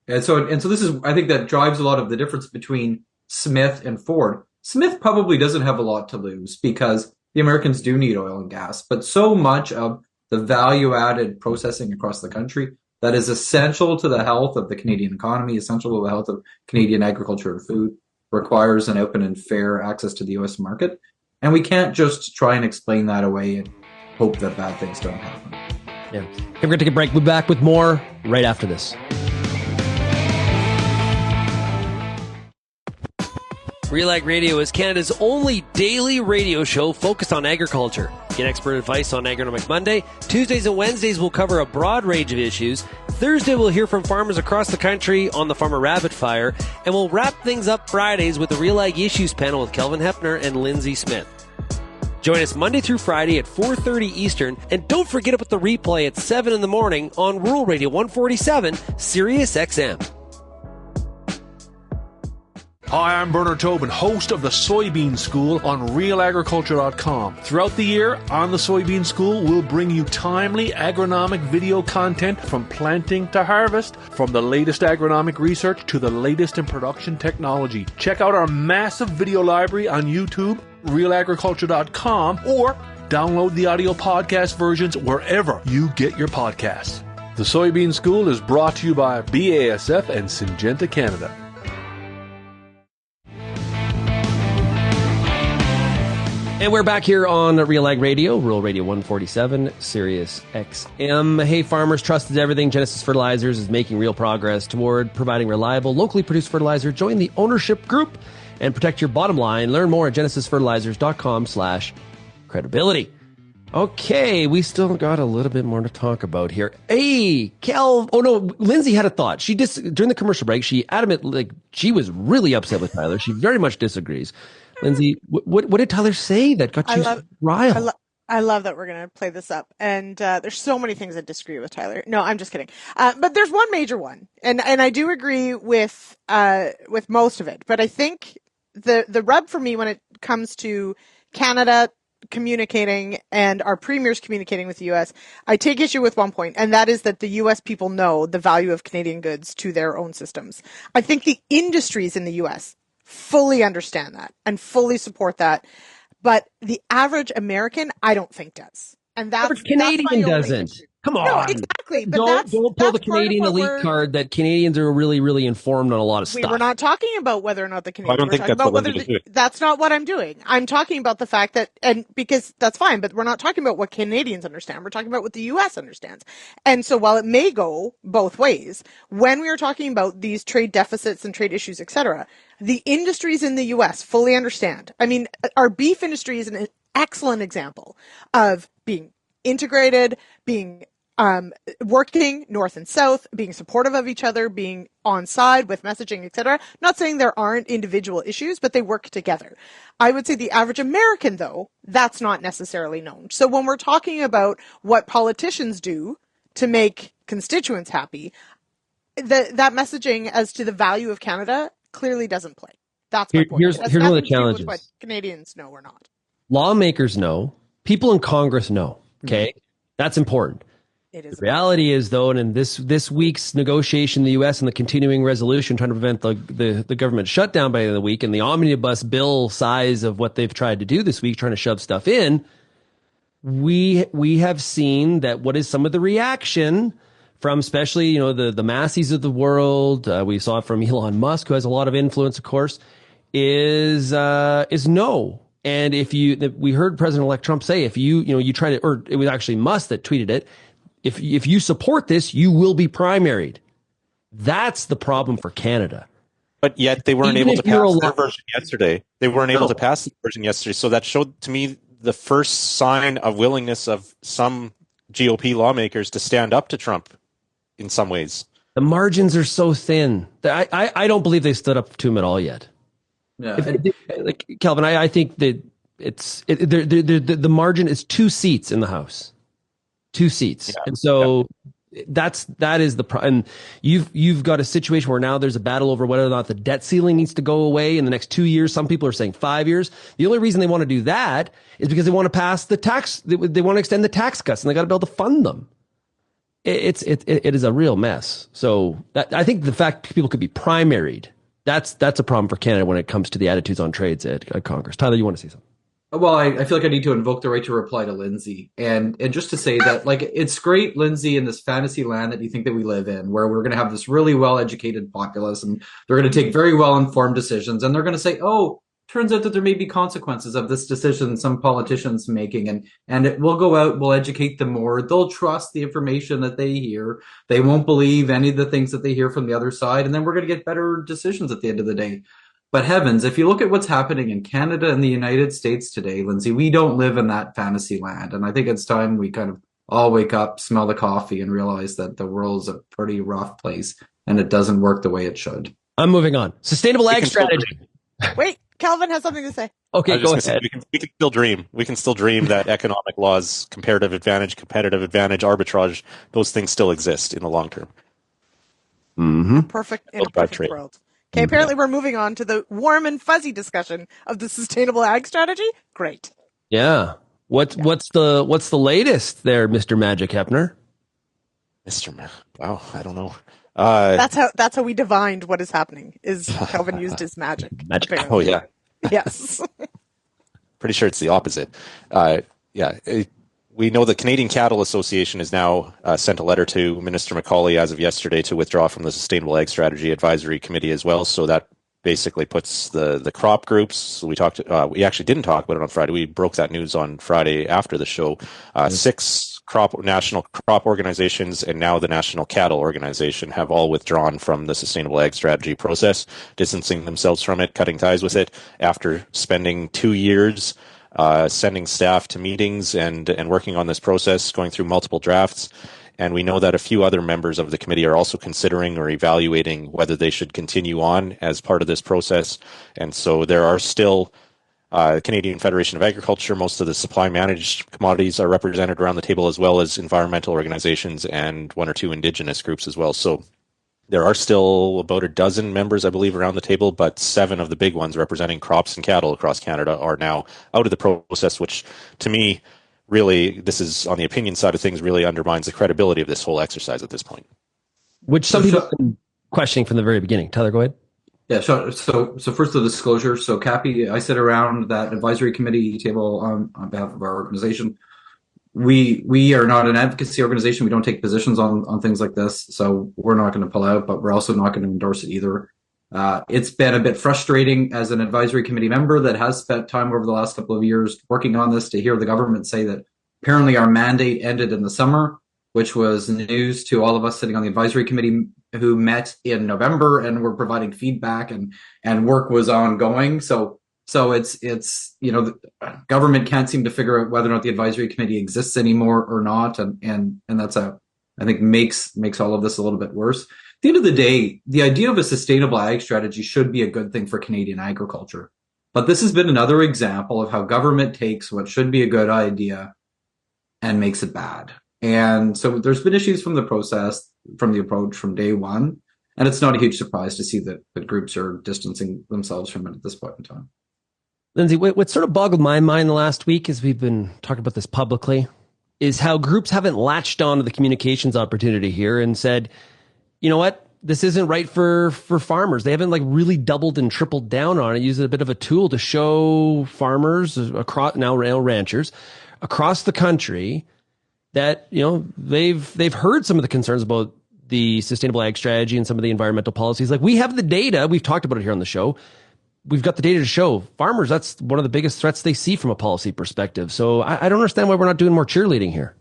And so this is, I think that drives a lot of the difference between Smith and Ford. Smith probably doesn't have a lot to lose because the Americans do need oil and gas, but so much of the value-added processing across the country that is essential to the health of the Canadian economy, essential to the health of Canadian agriculture and food, requires an open and fair access to the U.S. market. And we can't just try and explain that away and hope that bad things don't happen. Yeah. We're going to take a break. We'll be back with more right after this. RealAg Radio is Canada's only daily radio show focused on agriculture. Get expert advice on Agronomic Monday. Tuesdays and Wednesdays will cover a broad range of issues. Thursday we'll hear from farmers across the country on the Farmer Rapid Fire. And we'll wrap things up Fridays with the RealAg Issues Panel with Kelvin Heppner and Lyndsey Smith. Join us Monday through Friday at 4:30 Eastern. And don't forget about the replay at 7 in the morning on Rural Radio 147, Sirius XM. Hi, I'm Bernard Tobin, host of the Soybean School on RealAgriculture.com. Throughout the year, on the Soybean School, we'll bring you timely agronomic video content from planting to harvest, from the latest agronomic research to the latest in production technology. Check out our massive video library on YouTube, RealAgriculture.com, or download the audio podcast versions wherever you get your podcasts. The Soybean School is brought to you by BASF and Syngenta Canada. And we're back here on RealAg Radio, Rural Radio 147, Sirius XM. Hey, farmers, trust is everything. Genesis Fertilizers is making real progress toward providing reliable, locally produced fertilizer. Join the ownership group and protect your bottom line. Learn more at genesisfertilizers.com/credibility. Okay, we still got a little bit more to talk about here. Hey, Lyndsey had a thought. During the commercial break, she she was really upset with Tyler. She very much disagrees. Lyndsey, what did Tyler say that got you riled? I love that we're going to play this up. And there's so many things I disagree with Tyler. No, I'm just kidding. But there's one major one. And I do agree with most of it. But I think the rub for me when it comes to Canada communicating and our premiers communicating with the U.S., I take issue with one point, and that is that the U.S. people know the value of Canadian goods to their own systems. I think the industries in the U.S. fully understand that and fully support that. But the average American, I don't think does. And that's Canadian doesn't. Come on. No, exactly. But don't pull the Canadian elite card that Canadians are really, really informed on a lot of stuff. We're not talking about whether or not the Canadians that's not what I'm doing. I'm talking about the fact that, and because that's fine, but we're not talking about what Canadians understand. We're talking about what the U.S. understands. And so while it may go both ways, when we are talking about these trade deficits and trade issues, et cetera, the industries in the U.S. fully understand. I mean, our beef industry is an excellent example of being integrated, being working north and south, being supportive of each other, being on side with messaging, etc. Not saying there aren't individual issues, but they work together. I would say the average American, though, that's not necessarily known. So when we're talking about what politicians do to make constituents happy, that messaging as to the value of Canada clearly doesn't play. That's my point. Here's one of the challenges. What Canadians know or not. Lawmakers know. People in Congress know. Okay, That's important. It is. The reality is, though, and in this week's negotiation in the U.S. and the continuing resolution trying to prevent the government shutdown by the end of the week and the omnibus bill size of what they've tried to do this week, trying to shove stuff in, we have seen that what is some of the reaction from especially, the Massies of the world, we saw it from Elon Musk, who has a lot of influence, of course, is no. And we heard President-elect Trump say, if you try to, or it was actually Musk that tweeted it, if you support this, you will be primaried. That's the problem for Canada. But yet they weren't able to pass their version yesterday. They weren't able to pass the version yesterday. So that showed to me the first sign of willingness of some GOP lawmakers to stand up to Trump in some ways. The margins are so thin. I don't believe they stood up to him at all yet. Yeah. Kelvin, I think that the margin is 2 seats in the House, 2 seats, and so that is the and you've got a situation where now there's a battle over whether or not the debt ceiling needs to go away in the next 2 years. Some people are saying 5 years. The only reason they want to do that is because they want to pass the tax. They want to extend the tax cuts, and they got to be able to fund them. It is a real mess. So I think the fact people could be primaried, that's a problem for Canada when it comes to the attitudes on trades at Congress. Tyler, you want to say something? Well, I feel like I need to invoke the right to reply to Lyndsey, and just to say that, like, it's great, Lyndsey, in this fantasy land that you think that we live in, where we're going to have this really well-educated populace, and they're going to take very well-informed decisions, and they're going to say, oh, turns out that there may be consequences of this decision some politician's making, and we'll go out, we'll educate them more, they'll trust the information that they hear, they won't believe any of the things that they hear from the other side, and then we're going to get better decisions at the end of the day. But heavens, if you look at what's happening in Canada and the United States today, Lyndsey, we don't live in that fantasy land. And I think it's time we kind of all wake up, smell the coffee, and realize that the world's a pretty rough place and it doesn't work the way it should. I'm moving on. Sustainable ag strategy. Wait, Kelvin has something to say. Okay, go ahead. We can still dream. We can still dream that economic laws, comparative advantage, competitive advantage, arbitrage, those things still exist in the long term. Mm-hmm. Perfect in a perfect world. Okay, apparently we're moving on to the warm and fuzzy discussion of the sustainable ag strategy. Great. Yeah. What's the latest there, Mr. Magic Heppner? Wow, I don't know. That's how we divined what is happening. Is Kelvin used his magic? Magic. Oh yeah. Yes. Pretty sure it's the opposite. We know the Canadian Cattle Association has now sent a letter to Minister McCauley as of yesterday to withdraw from the Sustainable Ag Strategy Advisory Committee as well. So that basically puts the crop groups. So we actually didn't talk about it on Friday. We broke that news on Friday after the show. 6 national crop organizations and now the National Cattle Organization have all withdrawn from the Sustainable Ag Strategy process, distancing themselves from it, cutting ties with it after spending 2 years sending staff to meetings and working on this process, going through multiple drafts. And we know that a few other members of the committee are also considering or evaluating whether they should continue on as part of this process. And so there are still Canadian Federation of Agriculture, most of the supply managed commodities are represented around the table, as well as environmental organizations and 1 or 2 Indigenous groups as well. So there are still about a dozen members, I believe, around the table, but 7 of the big ones representing crops and cattle across Canada are now out of the process, which to me, really, this is on the opinion side of things, really undermines the credibility of this whole exercise at this point. Which some people have been questioning from the very beginning. Tyler, go ahead. Yeah, so first the disclosure. So CAPI, I sit around that advisory committee table on behalf of our organization. We are not an advocacy organization. We don't take positions on things like this. So we're not going to pull out, but we're also not going to endorse it either. It's been a bit frustrating as an advisory committee member that has spent time over the last couple of years working on this to hear the government say that apparently our mandate ended in the summer, which was news to all of us sitting on the advisory committee who met in November and were providing feedback and work was ongoing. So it's the government can't seem to figure out whether or not the advisory committee exists anymore or not, and that's I think makes all of this a little bit worse. At the end of the day, the idea of a sustainable ag strategy should be a good thing for Canadian agriculture. But this has been another example of how government takes what should be a good idea and makes it bad. And so there's been issues from the process, from the approach from day one. And it's not a huge surprise to see that groups are distancing themselves from it at this point in time. Lyndsey, what sort of boggled my mind the last week, as we've been talking about this publicly, is how groups haven't latched on to the communications opportunity here and said, you know what, this isn't right for farmers. They haven't really doubled and tripled down on it, use it a bit of a tool to show farmers across now ranchers across the country that, they've heard some of the concerns about the sustainable ag strategy and some of the environmental policies. Like, we have the data. We've talked about it here on the show. We've got the data to show farmers that's one of the biggest threats they see from a policy perspective. So I don't understand why we're not doing more cheerleading here.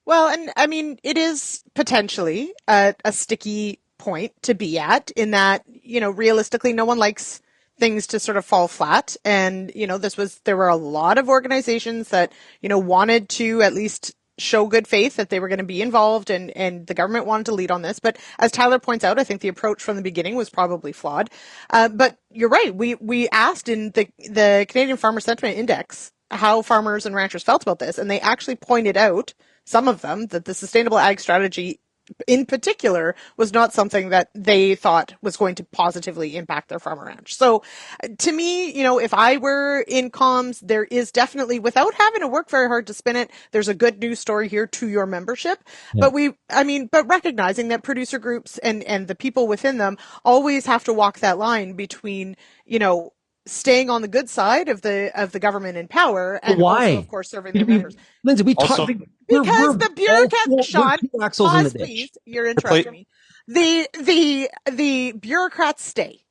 Well, and I mean, it is potentially a sticky point to be at in that, realistically, no one likes things to sort of fall flat. And, there were a lot of organizations that, wanted to at least show good faith that they were going to be involved, and the government wanted to lead on this. But as Tyler points out, I think the approach from the beginning was probably flawed. But you're right. We asked in the Canadian Farmer Sentiment Index how farmers and ranchers felt about this, and they actually pointed out, some of them, that the sustainable ag strategy in particular was not something that they thought was going to positively impact their farm or ranch. So to me, if I were in comms, there is definitely, without having to work very hard to spin it, there's a good news story here to your membership. Yeah. But recognizing that producer groups and the people within them always have to walk that line between, staying on the good side of the government in power, and also, of course, serving their members. Lyndsey, we talked because the bureaucrats, Shaun, pause, please. You're interrupting me. The bureaucrats stay.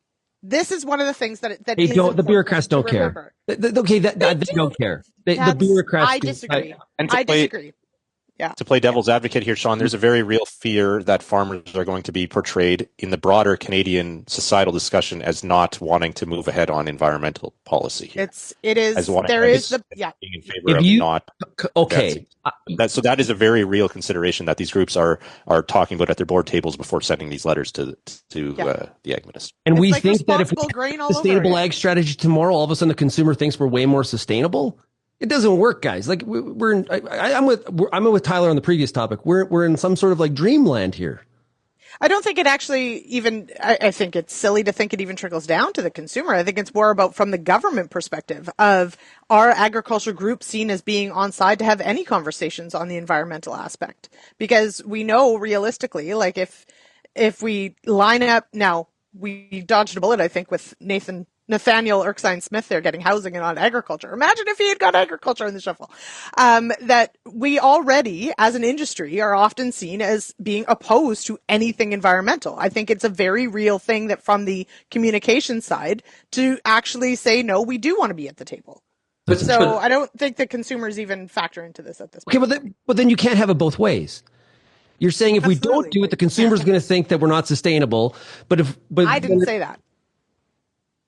This is one of the things that the bureaucrats don't care. They don't care. The bureaucrats. I disagree. I disagree. Yeah. To play devil's advocate here, Shaun, there's a very real fear that farmers are going to be portrayed in the broader Canadian societal discussion as not wanting to move ahead on environmental policy here. Being in favor of not. Okay. So that is a very real consideration that these groups are talking about at their board tables before sending these letters to the ag minister. And we think that if we have sustainable ag strategy tomorrow, all of a sudden the consumer thinks we're way more sustainable. It doesn't work, guys. Like I'm with Tyler on the previous topic. We're in some sort of like dreamland here. I don't think it actually even, I think it's silly to think it even trickles down to the consumer. I think it's more about from the government perspective of our agriculture group seen as being on side to have any conversations on the environmental aspect. Because we know realistically, like if we line up, now we dodged a bullet, I think, with Nathaniel Erskine Smith there getting housing and not agriculture. Imagine if he had got agriculture in the shuffle. That we already, as an industry, are often seen as being opposed to anything environmental. I think it's a very real thing that from the communication side to actually say, no, we do want to be at the table. So I don't think the consumers even factor into this at this point. Okay, but then you can't have it both ways. You're saying if Absolutely. We don't do it, the consumer's going to think that we're not sustainable. But I didn't say that.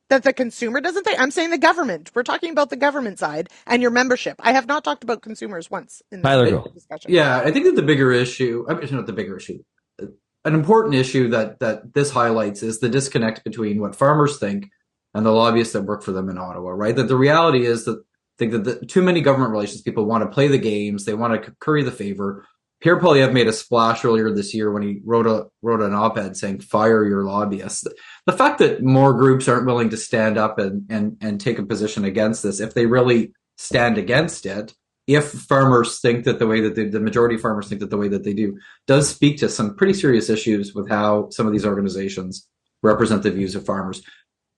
That the consumer doesn't think. I'm saying the government. We're talking about the government side and your membership. I have not talked about consumers once in this discussion. Yeah, I think that the bigger issue, not the bigger issue, an important issue that this highlights is the disconnect between what farmers think and the lobbyists that work for them in Ottawa, right? That the reality is that I think that too many government relations people want to play the games. They want to curry the favor. Pierre Poilievre made a splash earlier this year when he wrote an op-ed saying, fire your lobbyists. The fact that more groups aren't willing to stand up and take a position against this, if they really stand against it, if farmers think that the way that the majority of farmers think that the way that they do, does speak to some pretty serious issues with how some of these organizations represent the views of farmers.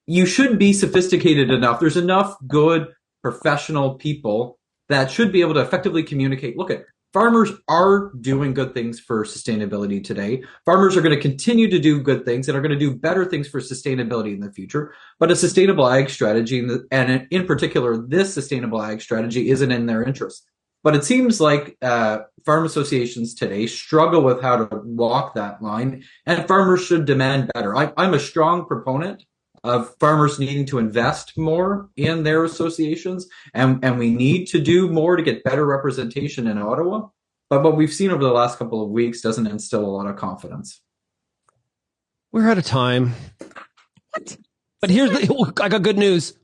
You should be sophisticated enough. There's enough good professional people that should be able to effectively communicate. Look at farmers are doing good things for sustainability today. Farmers are going to continue to do good things and are going to do better things for sustainability in the future. But a sustainable ag strategy, and in particular, this sustainable ag strategy, isn't in their interest. But it seems like farm associations today struggle with how to walk that line, and farmers should demand better. I'm a strong proponent of farmers needing to invest more in their associations, and we need to do more to get better representation in Ottawa. But what we've seen over the last couple of weeks doesn't instill a lot of confidence. We're out of time. What? But I got good news.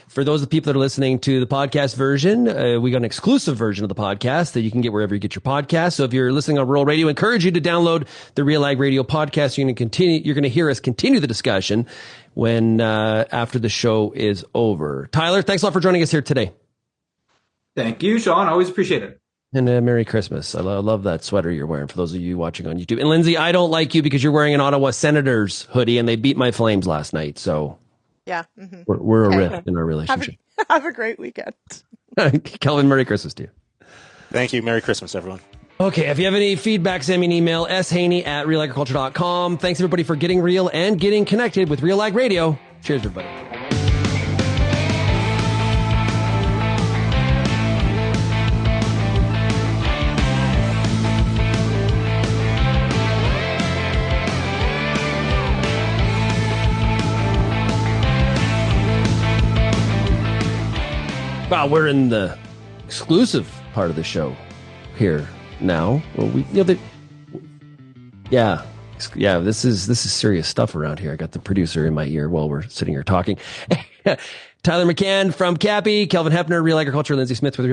For those of the people that are listening to the podcast version, we got an exclusive version of the podcast that you can get wherever you get your podcast. So if you're listening on Rural Radio, I encourage you to download the RealAg Radio podcast. You're going to hear us continue the discussion when after the show is over. Tyler, thanks a lot for joining us here today. Thank you, Shaun. Always appreciate it. And Merry Christmas. I love that sweater you're wearing for those of you watching on YouTube. And Lyndsey, I don't like you because you're wearing an Ottawa Senators hoodie and they beat my Flames last night. So yeah, mm-hmm. we're a rift in our relationship. Have a great weekend. Kelvin, Merry Christmas to you. Thank you. Merry Christmas, everyone. Okay, if you have any feedback, send me an email, shaney@realagriculture.com. Thanks, everybody, for getting real and getting connected with RealAg Radio. Cheers, everybody. Wow, we're in the exclusive part of the show. here now. Well, yeah, this is serious stuff around here. I got the producer in my ear while we're sitting here talking. Tyler McCann from CAPI, Kelvin Heppner, Real Agriculture, Lyndsey Smith with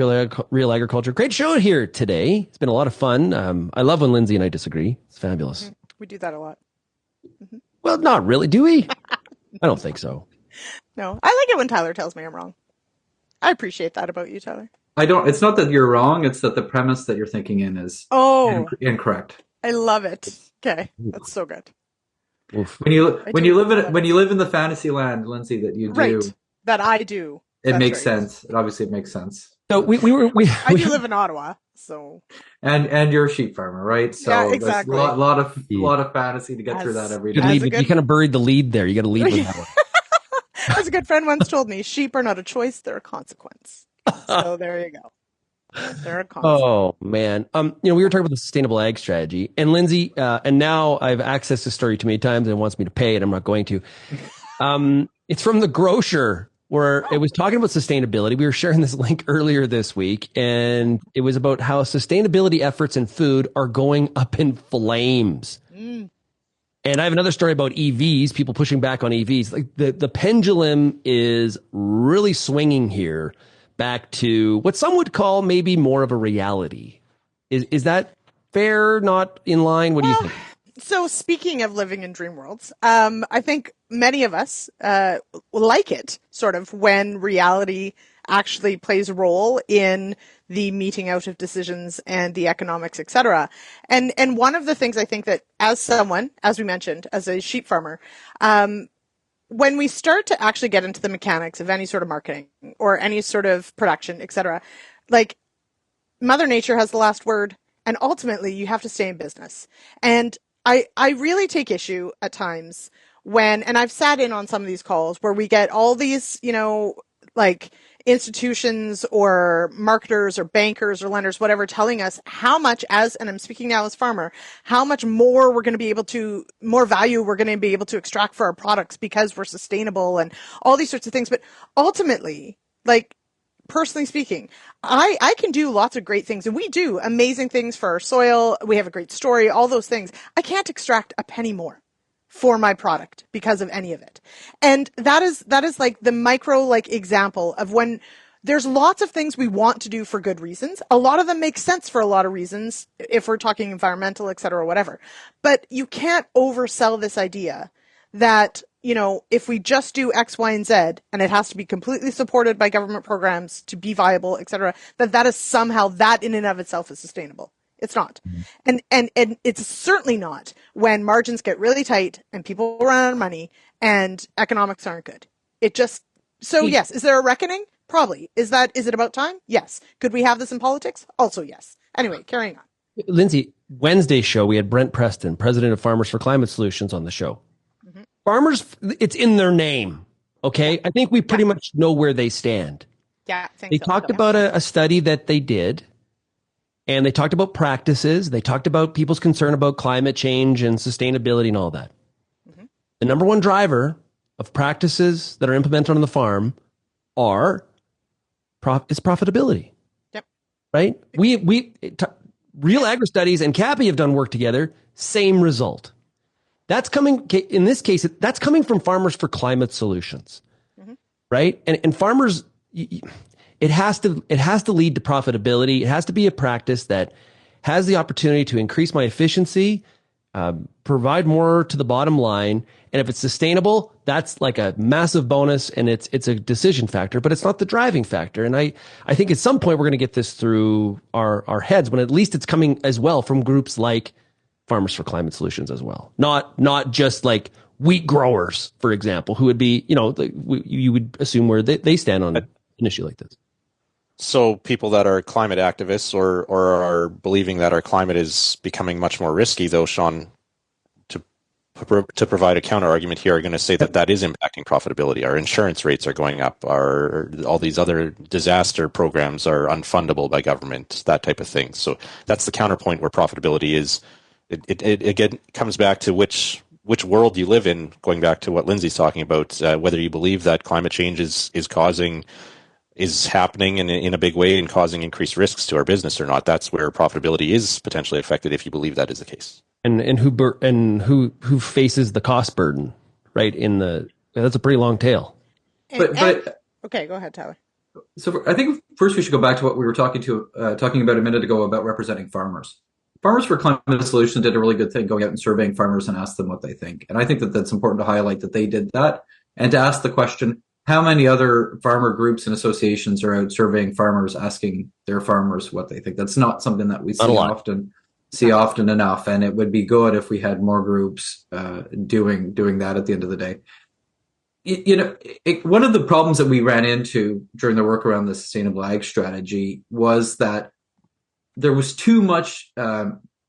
Real Agriculture. Great show here today. It's been a lot of fun. I love when Lyndsey and I disagree. It's fabulous. Mm-hmm. We do that a lot. Mm-hmm. Well, not really, do we? I don't think so. No, I like it when Tyler tells me I'm wrong. I appreciate that about you, Tyler. It's not that you're wrong. It's that the premise that you're thinking in is incorrect. I love it. Okay. That's so good. Oof. When you live in the fantasy land, Lyndsey, that you do. Right. That I do. It makes sense. Obviously, it makes sense. So we I do live in Ottawa, so. And you're a sheep farmer, right? So yeah, exactly. There's a lot of fantasy to get through that every day. You kind of buried the lead there. You got to lead with that one. As a good friend once told me, sheep are not a choice; they're a consequence. So there you go. They're a consequence. Oh man, we were talking about the sustainable ag strategy, and Lyndsey, and now I've accessed this story too many times, and it wants me to pay it. I'm not going to. It's from the grocer, where it was talking about sustainability. We were sharing this link earlier this week, and it was about how sustainability efforts in food are going up in flames. And I have another story about EVs, people pushing back on EVs. Like the pendulum is really swinging here back to what some would call maybe more of a reality. Is that fair? Not in line? What do you think? So speaking of living in dream worlds, I think many of us like it sort of when reality actually plays a role in the meeting out of decisions and the economics, et cetera. And one of the things I think that as someone, as we mentioned, as a sheep farmer, when we start to actually get into the mechanics of any sort of marketing or any sort of production, et cetera, like Mother Nature has the last word, and ultimately you have to stay in business. And I really take issue at times when, and I've sat in on some of these calls where we get all these, like institutions or marketers or bankers or lenders, whatever, telling us how much and I'm speaking now as farmer, how much more we're going to be able to, more value we're going to be able to extract for our products because we're sustainable and all these sorts of things. But ultimately, like, personally speaking, I can do lots of great things, and we do amazing things for our soil. We have a great story, all those things. I can't extract a penny more for my product because of any of it. And that is like the micro example of when there's lots of things we want to do for good reasons. A lot of them make sense for a lot of reasons if we're talking environmental, et cetera, whatever. But you can't oversell this idea that, if we just do X, Y, and Z, and it has to be completely supported by government programs to be viable, et cetera, that is somehow, that in and of itself is sustainable. It's not. And it's certainly not when margins get really tight and people run out of money and economics aren't good. Yes. Is there a reckoning? Probably. Is it about time? Yes. Could we have this in politics? Also, yes. Anyway, carrying on. Lyndsey, Wednesday's show, we had Brent Preston, president of Farmers for Climate Solutions, on the show. Mm-hmm. Farmers, it's in their name. Okay. Yeah. I think we pretty much know where they stand. Yeah. They talked about a study that they did. And they talked about practices. They talked about people's concern about climate change and sustainability and all that. Mm-hmm. The number one driver of practices that are implemented on the farm is profitability. Yep. Right? Real Agri Studies and CAPI have done work together. Same result. That's coming, in this case, that's coming from Farmers for Climate Solutions. Mm-hmm. Right? And farmers... It has to lead to profitability. It has to be a practice that has the opportunity to increase my efficiency, provide more to the bottom line. And if it's sustainable, that's like a massive bonus, and it's a decision factor, but it's not the driving factor. And I think at some point we're going to get this through our heads, when at least it's coming as well from groups like Farmers for Climate Solutions as well. Not just like wheat growers, for example, who would be, you would assume where they stand on an issue like this. So people that are climate activists or are believing that our climate is becoming much more risky, though, Shaun, to provide a counter argument here, are going to say that is impacting profitability. Our insurance rates are going up. All these other disaster programs are unfundable by government, that type of thing. So that's the counterpoint where profitability is. It again comes back to which world you live in, going back to what Lyndsey's talking about, whether you believe that climate change is causing is happening in a big way and causing increased risks to our business or not. That's where profitability is potentially affected if you believe that is the case. And who faces the cost burden, right? That's a pretty long tail. Okay, go ahead, Tyler. So I think first we should go back to what we were talking about a minute ago about representing farmers. Farmers for Climate Solutions did a really good thing going out and surveying farmers and asked them what they think. And I think that that's important to highlight that they did that and to ask the question, how many other farmer groups and associations are out surveying farmers, asking their farmers what they think? That's not something that we see often enough. And it would be good if we had more groups doing that at the end of the day. One of the problems that we ran into during the work around the sustainable ag strategy was that there was too much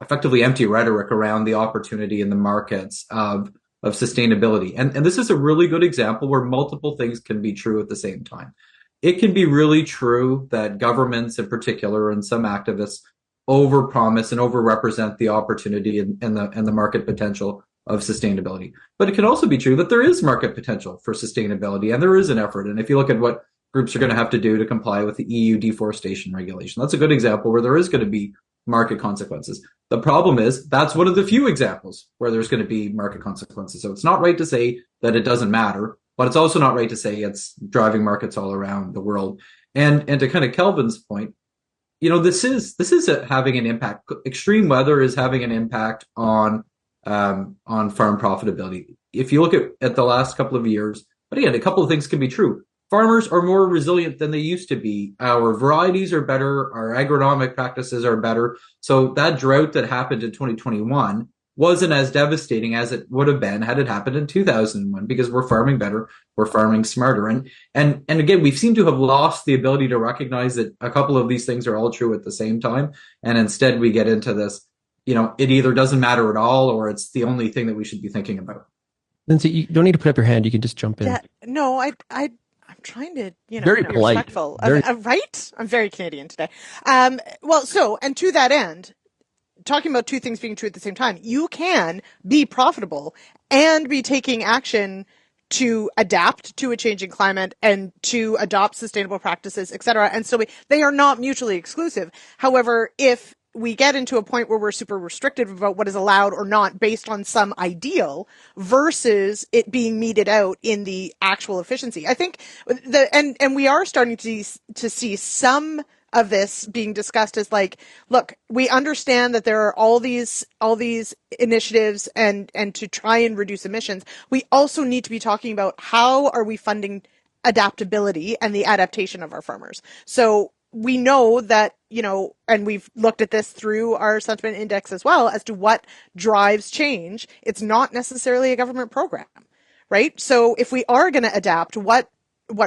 effectively empty rhetoric around the opportunity in the markets of sustainability. And this is a really good example where multiple things can be true at the same time. It can be really true that governments in particular and some activists overpromise and overrepresent the opportunity and the market potential of sustainability. But it can also be true that there is market potential for sustainability and there is an effort. And if you look at what groups are going to have to do to comply with the EU deforestation regulation, that's a good example where there is going to be market consequences. The problem is that's one of the few examples where there's going to be market consequences. So it's not right to say that it doesn't matter, but it's also not right to say it's driving markets all around the world. And to kind of Kelvin's point, this is having an impact. Extreme weather is having an impact on farm profitability. If you look at the last couple of years, but again, a couple of things can be true. Farmers are more resilient than they used to be. Our varieties are better. Our agronomic practices are better. So that drought that happened in 2021 wasn't as devastating as it would have been had it happened in 2001 because we're farming better. We're farming smarter. And again, we seem to have lost the ability to recognize that a couple of these things are all true at the same time. And instead we get into this, it either doesn't matter at all or it's the only thing that we should be thinking about. Lyndsey, you don't need to put up your hand. You can just jump in. Yeah, no, I'm trying to, very be polite. respectful. Right? I'm very Canadian today. And to that end, talking about two things being true at the same time, you can be profitable and be taking action to adapt to a changing climate and to adopt sustainable practices, et cetera. And so they are not mutually exclusive. However, if we get into a point where we're super restrictive about what is allowed or not based on some ideal versus it being meted out in the actual efficiency. I think and we are starting to see some of this being discussed as like, look, we understand that there are all these initiatives and to try and reduce emissions. We also need to be talking about how are we funding adaptability and the adaptation of our farmers. So we know that, and we've looked at this through our sentiment index as well as to what drives change. It's not necessarily a government program, right? So if we are going to adapt, what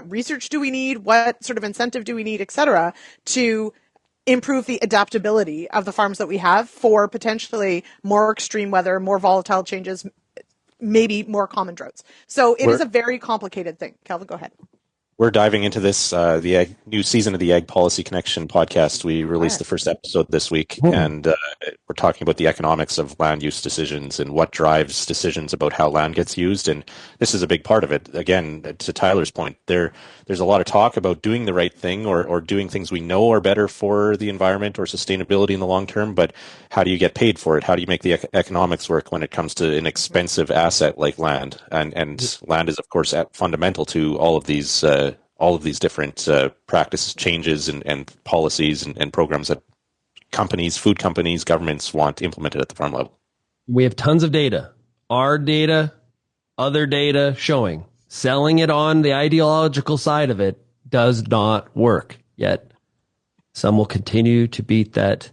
research do we need? What sort of incentive do we need, et cetera, to improve the adaptability of the farms that we have for potentially more extreme weather, more volatile changes, maybe more common droughts. So it is a very complicated thing. Kelvin, go ahead. We're diving into this, the new season of the Ag Policy Connection podcast. We released the first episode this week, and we're talking about the economics of land use decisions and what drives decisions about how land gets used. And this is a big part of it. Again, to Tyler's point, there's a lot of talk about doing the right thing or doing things we know are better for the environment or sustainability in the long term. But how do you get paid for it? How do you make the economics work when it comes to an expensive asset like land? And land is, of course, fundamental to all of these different practice changes and policies and programs that food companies, governments want implemented at the farm level. We have tons of data. Our data, other data showing selling it on the ideological side of it does not work yet. Some will continue to beat that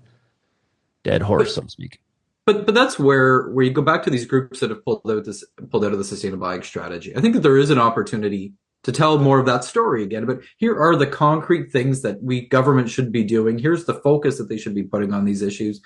dead horse, so to speak. But that's where you go back to these groups that have pulled out of the sustainable ag strategy. I think that there is an opportunity to tell more of that story again. But here are the concrete things that government should be doing. Here's the focus that they should be putting on these issues.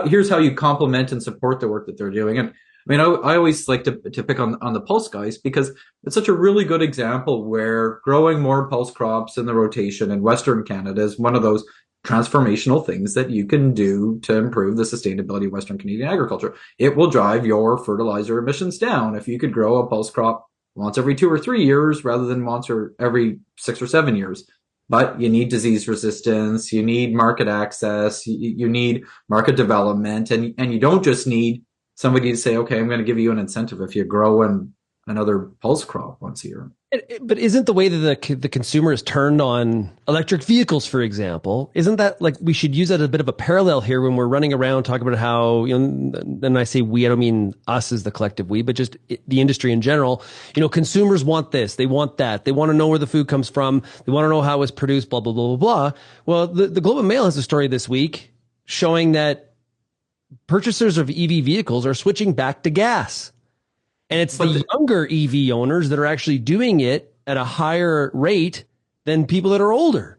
Here's how you complement and support the work that they're doing. And I mean, I always like to pick on the pulse guys because it's such a really good example where growing more pulse crops in the rotation in Western Canada is one of those transformational things that you can do to improve the sustainability of Western Canadian agriculture. It will drive your fertilizer emissions down if you could grow a pulse crop once every 2 or 3 years rather than once or every 6 or 7 years. but you need disease resistance, you need market access, you need market development, and you don't just need somebody to say, okay, I'm going to give you an incentive if you grow another pulse crop once a year. But isn't the way that the consumer is turned on electric vehicles, for example, isn't that like we should use that as a bit of a parallel here when we're running around talking about how, and I say we, I don't mean us as the collective we, but just the industry in general, consumers want this, they want that, they want to know where the food comes from, they want to know how it's produced, blah, blah, blah, blah, blah. Well, the Globe and Mail has a story this week showing that purchasers of EV vehicles are switching back to gas. And it's the younger EV owners that are actually doing it at a higher rate than people that are older.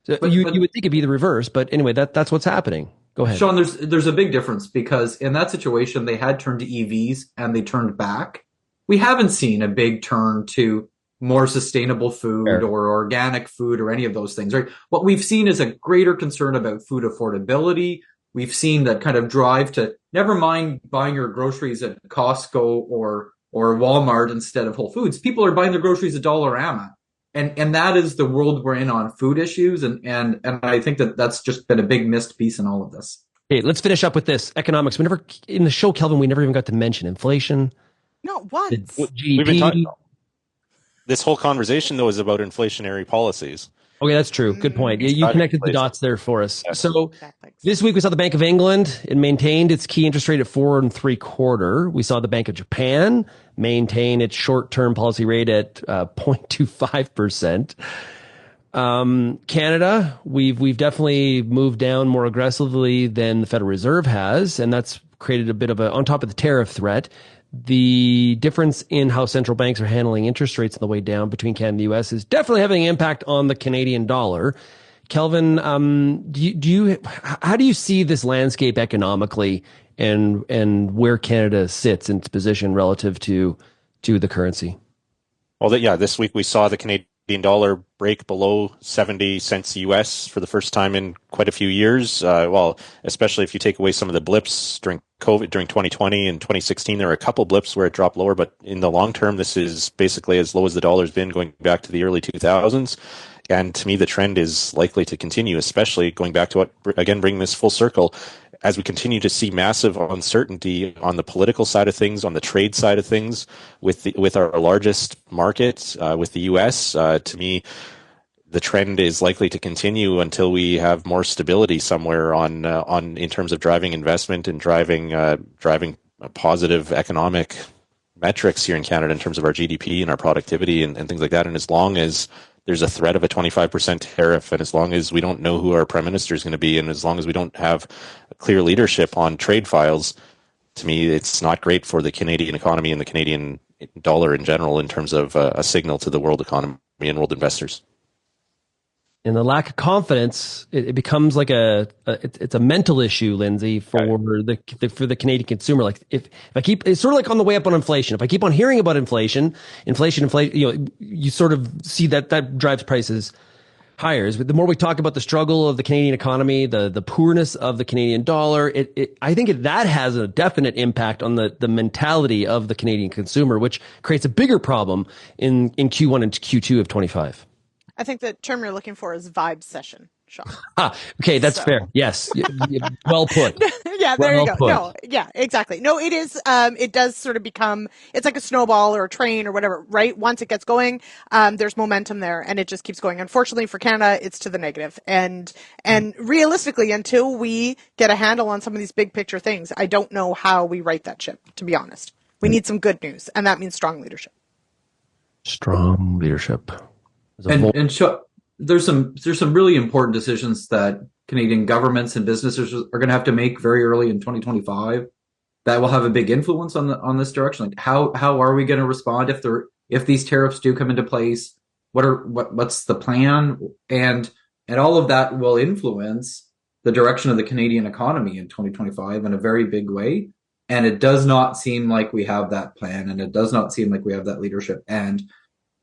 So you would think it'd be the reverse, but anyway, that's what's happening. Go ahead. Shaun, there's a big difference because in that situation, they had turned to EVs and they turned back. We haven't seen a big turn to more sustainable food or organic food or any of those things, right? What we've seen is a greater concern about food affordability. We've seen that kind of drive to never mind buying your groceries at Costco or Walmart instead of Whole Foods. People are buying their groceries at Dollarama. And that is the world we're in on food issues. And I think that's just been a big missed piece in all of this. Okay, let's finish up with this. Economics. In the show, Kelvin, we never even got to mention inflation. Not once. GDP. This whole conversation, though, is about inflationary policies. Okay, that's true. Good point. You connected the dots there for us. Yes. So this week we saw the Bank of England. It maintained its key interest rate at 4 3/4. We saw the Bank of Japan maintain its short-term policy rate at 0.25%. Canada, we've definitely moved down more aggressively than the Federal Reserve has, and that's created a bit of on top of the tariff threat. The difference in how central banks are handling interest rates on the way down between Canada and the U.S. is definitely having an impact on the Canadian dollar. Kelvin, how do you see this landscape economically and where Canada sits in its position relative to the currency? Well, this week we saw the Canadian dollar break below 70 cents US for the first time in quite a few years. Especially if you take away some of the blips during COVID, during 2020 and 2016, there were a couple blips where it dropped lower, but in the long term, this is basically as low as the dollar's been going back to the early 2000s. And to me, the trend is likely to continue, especially going back to bringing this full circle, as we continue to see massive uncertainty on the political side of things, on the trade side of things, with our largest market, with the U.S. To me, the trend is likely to continue until we have more stability somewhere on in terms of driving investment and driving positive economic metrics here in Canada in terms of our GDP and our productivity and things like that. And as long as there's a threat of a 25% tariff, and as long as we don't know who our prime minister is going to be, and as long as we don't have clear leadership on trade files, to me, it's not great for the Canadian economy and the Canadian dollar in general in terms of a signal to the world economy and world investors. And the lack of confidence, it becomes like it's a mental issue, Lyndsey, for the Canadian consumer. Like if I keep, it's sort of like on the way up on inflation. If I keep on hearing about inflation, you sort of see that drives prices higher. But the more we talk about the struggle of the Canadian economy, the poorness of the Canadian dollar, I think that has a definite impact on the mentality of the Canadian consumer, which creates a bigger problem in Q1 and Q2 of 25. I think the term you're looking for is vibe session, Shaun. Okay, that's fair. Yes, well put. Yeah, there you go. No, yeah, exactly. No, it is. It does sort of become. It's like a snowball or a train or whatever, right? Once it gets going, there's momentum there, and it just keeps going. Unfortunately for Canada, it's to the negative. And realistically, until we get a handle on some of these big picture things, I don't know how we right that ship. To be honest, we need some good news, and that means strong leadership. Strong leadership. And there's some really important decisions that Canadian governments and businesses are going to have to make very early in 2025 that will have a big influence on this direction. Like how are we going to respond if these tariffs do come into place? What's the plan? And all of that will influence the direction of the Canadian economy in 2025 in a very big way. And it does not seem like we have that plan, and it does not seem like we have that leadership. And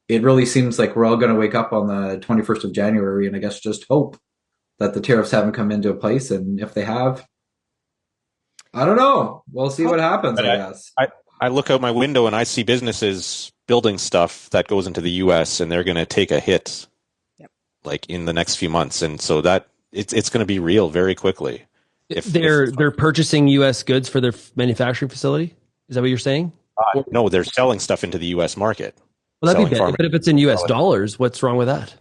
it really seems like we're all going to wake up on the 21st of January and I guess just hope that the tariffs haven't come into place. And if they have, I don't know. We'll see what happens, I guess. I look out my window and I see businesses building stuff that goes into the U.S. and they're going to take a hit like in the next few months, and so that it's going to be real very quickly. If they're purchasing U.S. goods for their manufacturing facility, is that what you're saying? No, they're selling stuff into the U.S. market. Well, that'd be bad. But if it's in U.S. dollars, what's wrong with that?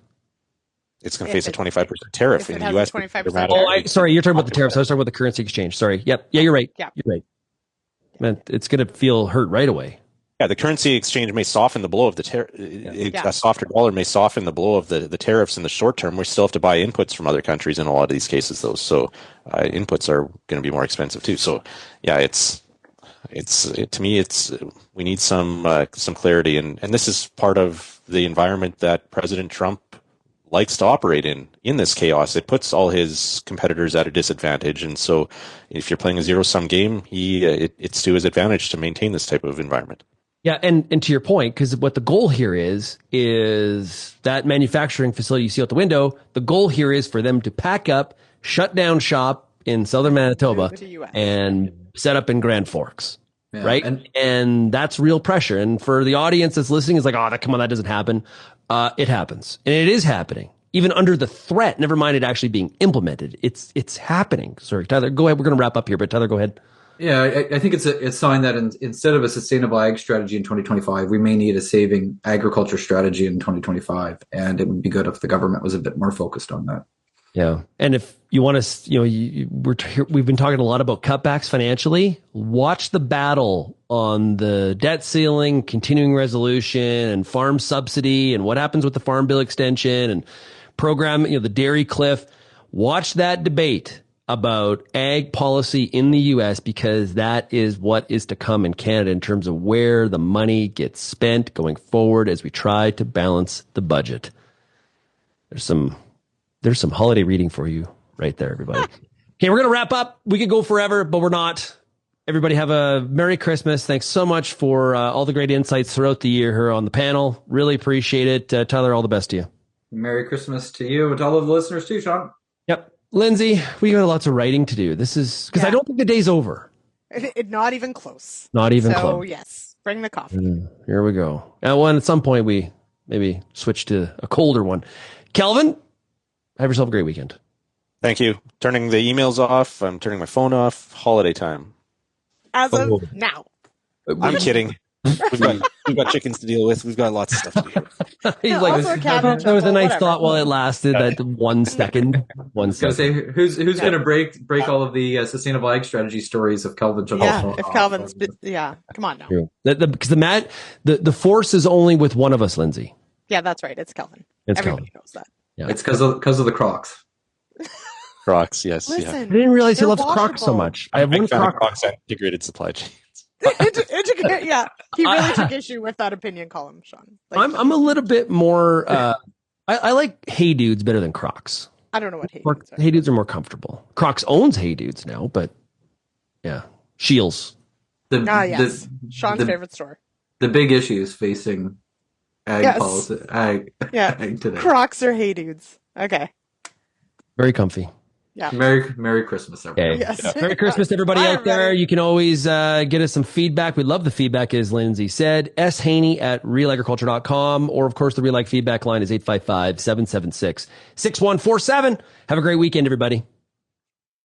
It's going to face a 25% tariff in the U.S. 25%. Oh, sorry, you're talking about the tariffs. I was talking about the currency exchange. Sorry. Yep. Yeah, you're right. Yeah. You're right. Man, it's going to feel hurt right away. Yeah, the currency exchange may soften the blow of the tariff. A softer dollar may soften the blow of the tariffs in the short term. We still have to buy inputs from other countries in a lot of these cases, though. So inputs are going to be more expensive too. So yeah, to me, we need some clarity, and this is part of the environment that President Trump likes to operate in this chaos. It puts all his competitors at a disadvantage, and so if you're playing a zero-sum game, it's to his advantage to maintain this type of environment. Yeah, and to your point, because what the goal here is that manufacturing facility you see out the window, the goal here is for them to pack up, shut down shop in southern Manitoba, and set up in Grand Forks, right? And that's real pressure. And for the audience that's listening, is like, oh, come on, that doesn't happen. It happens, and it is happening, even under the threat. Never mind it actually being implemented. It's happening. Sorry, Tyler, go ahead. We're going to wrap up here, but Tyler, go ahead. Yeah, I think it's a sign that instead of a sustainable ag strategy in 2025, we may need a saving agriculture strategy in 2025, and it would be good if the government was a bit more focused on that. Yeah, and if you want to, we've been talking a lot about cutbacks financially. Watch the battle on the debt ceiling, continuing resolution, and farm subsidy, and what happens with the farm bill extension and program, the dairy cliff. Watch that debate about ag policy in the U.S., because that is what is to come in Canada in terms of where the money gets spent going forward as we try to balance the budget. There's some holiday reading for you right there, everybody. Okay, we're going to wrap up. We could go forever, but we're not. Everybody have a Merry Christmas. Thanks so much for all the great insights throughout the year here on the panel. Really appreciate it. Tyler, all the best to you. Merry Christmas to you and to all of the listeners too, Shaun. Yep. Lyndsey, we got lots of writing to do. This is because I don't think the day's over. Not even close. Not even close. So yes, bring the coffee. Here we go. Well, at some point we maybe switch to a colder one. Kelvin, have yourself a great weekend. Thank you. Turning the emails off. I'm turning my phone off. Holiday time. As of now. I'm kidding. We've got chickens to deal with. We've got lots of stuff to do. He's like, that was a nice thought while it lasted. That 1 second. 1 second. Say who's going to break all of the sustainable ag strategy stories if Kelvin took off? If Kelvin's come on now. Because the force is only with one of us, Lyndsey. Yeah, that's right. It's Kelvin. Everybody knows that. Yeah. It's because of the Crocs. Crocs, yes. Listen, I didn't realize he loves Crocs so much. I have one Crocs and integrated supply chain. He really took issue with that opinion column, Shaun. I'm a little bit more. I like Hey Dudes better than Crocs. I don't know what Hey Dudes are. Hey Dudes are more comfortable. Crocs owns Hey Dudes now, but yeah, Shields. Yes, Shaun's favorite store. The big issues facing ag policy, ag today. Crocs or Hey Dudes. Okay. Very comfy. Yeah. Merry Christmas, everybody. Okay. Yes. Merry Christmas, everybody out there. You can always get us some feedback. We'd love the feedback, as Lyndsey said. Haney at RealAgriculture.com, or of course the RealAg feedback line is 855-776-6147. Have a great weekend, everybody.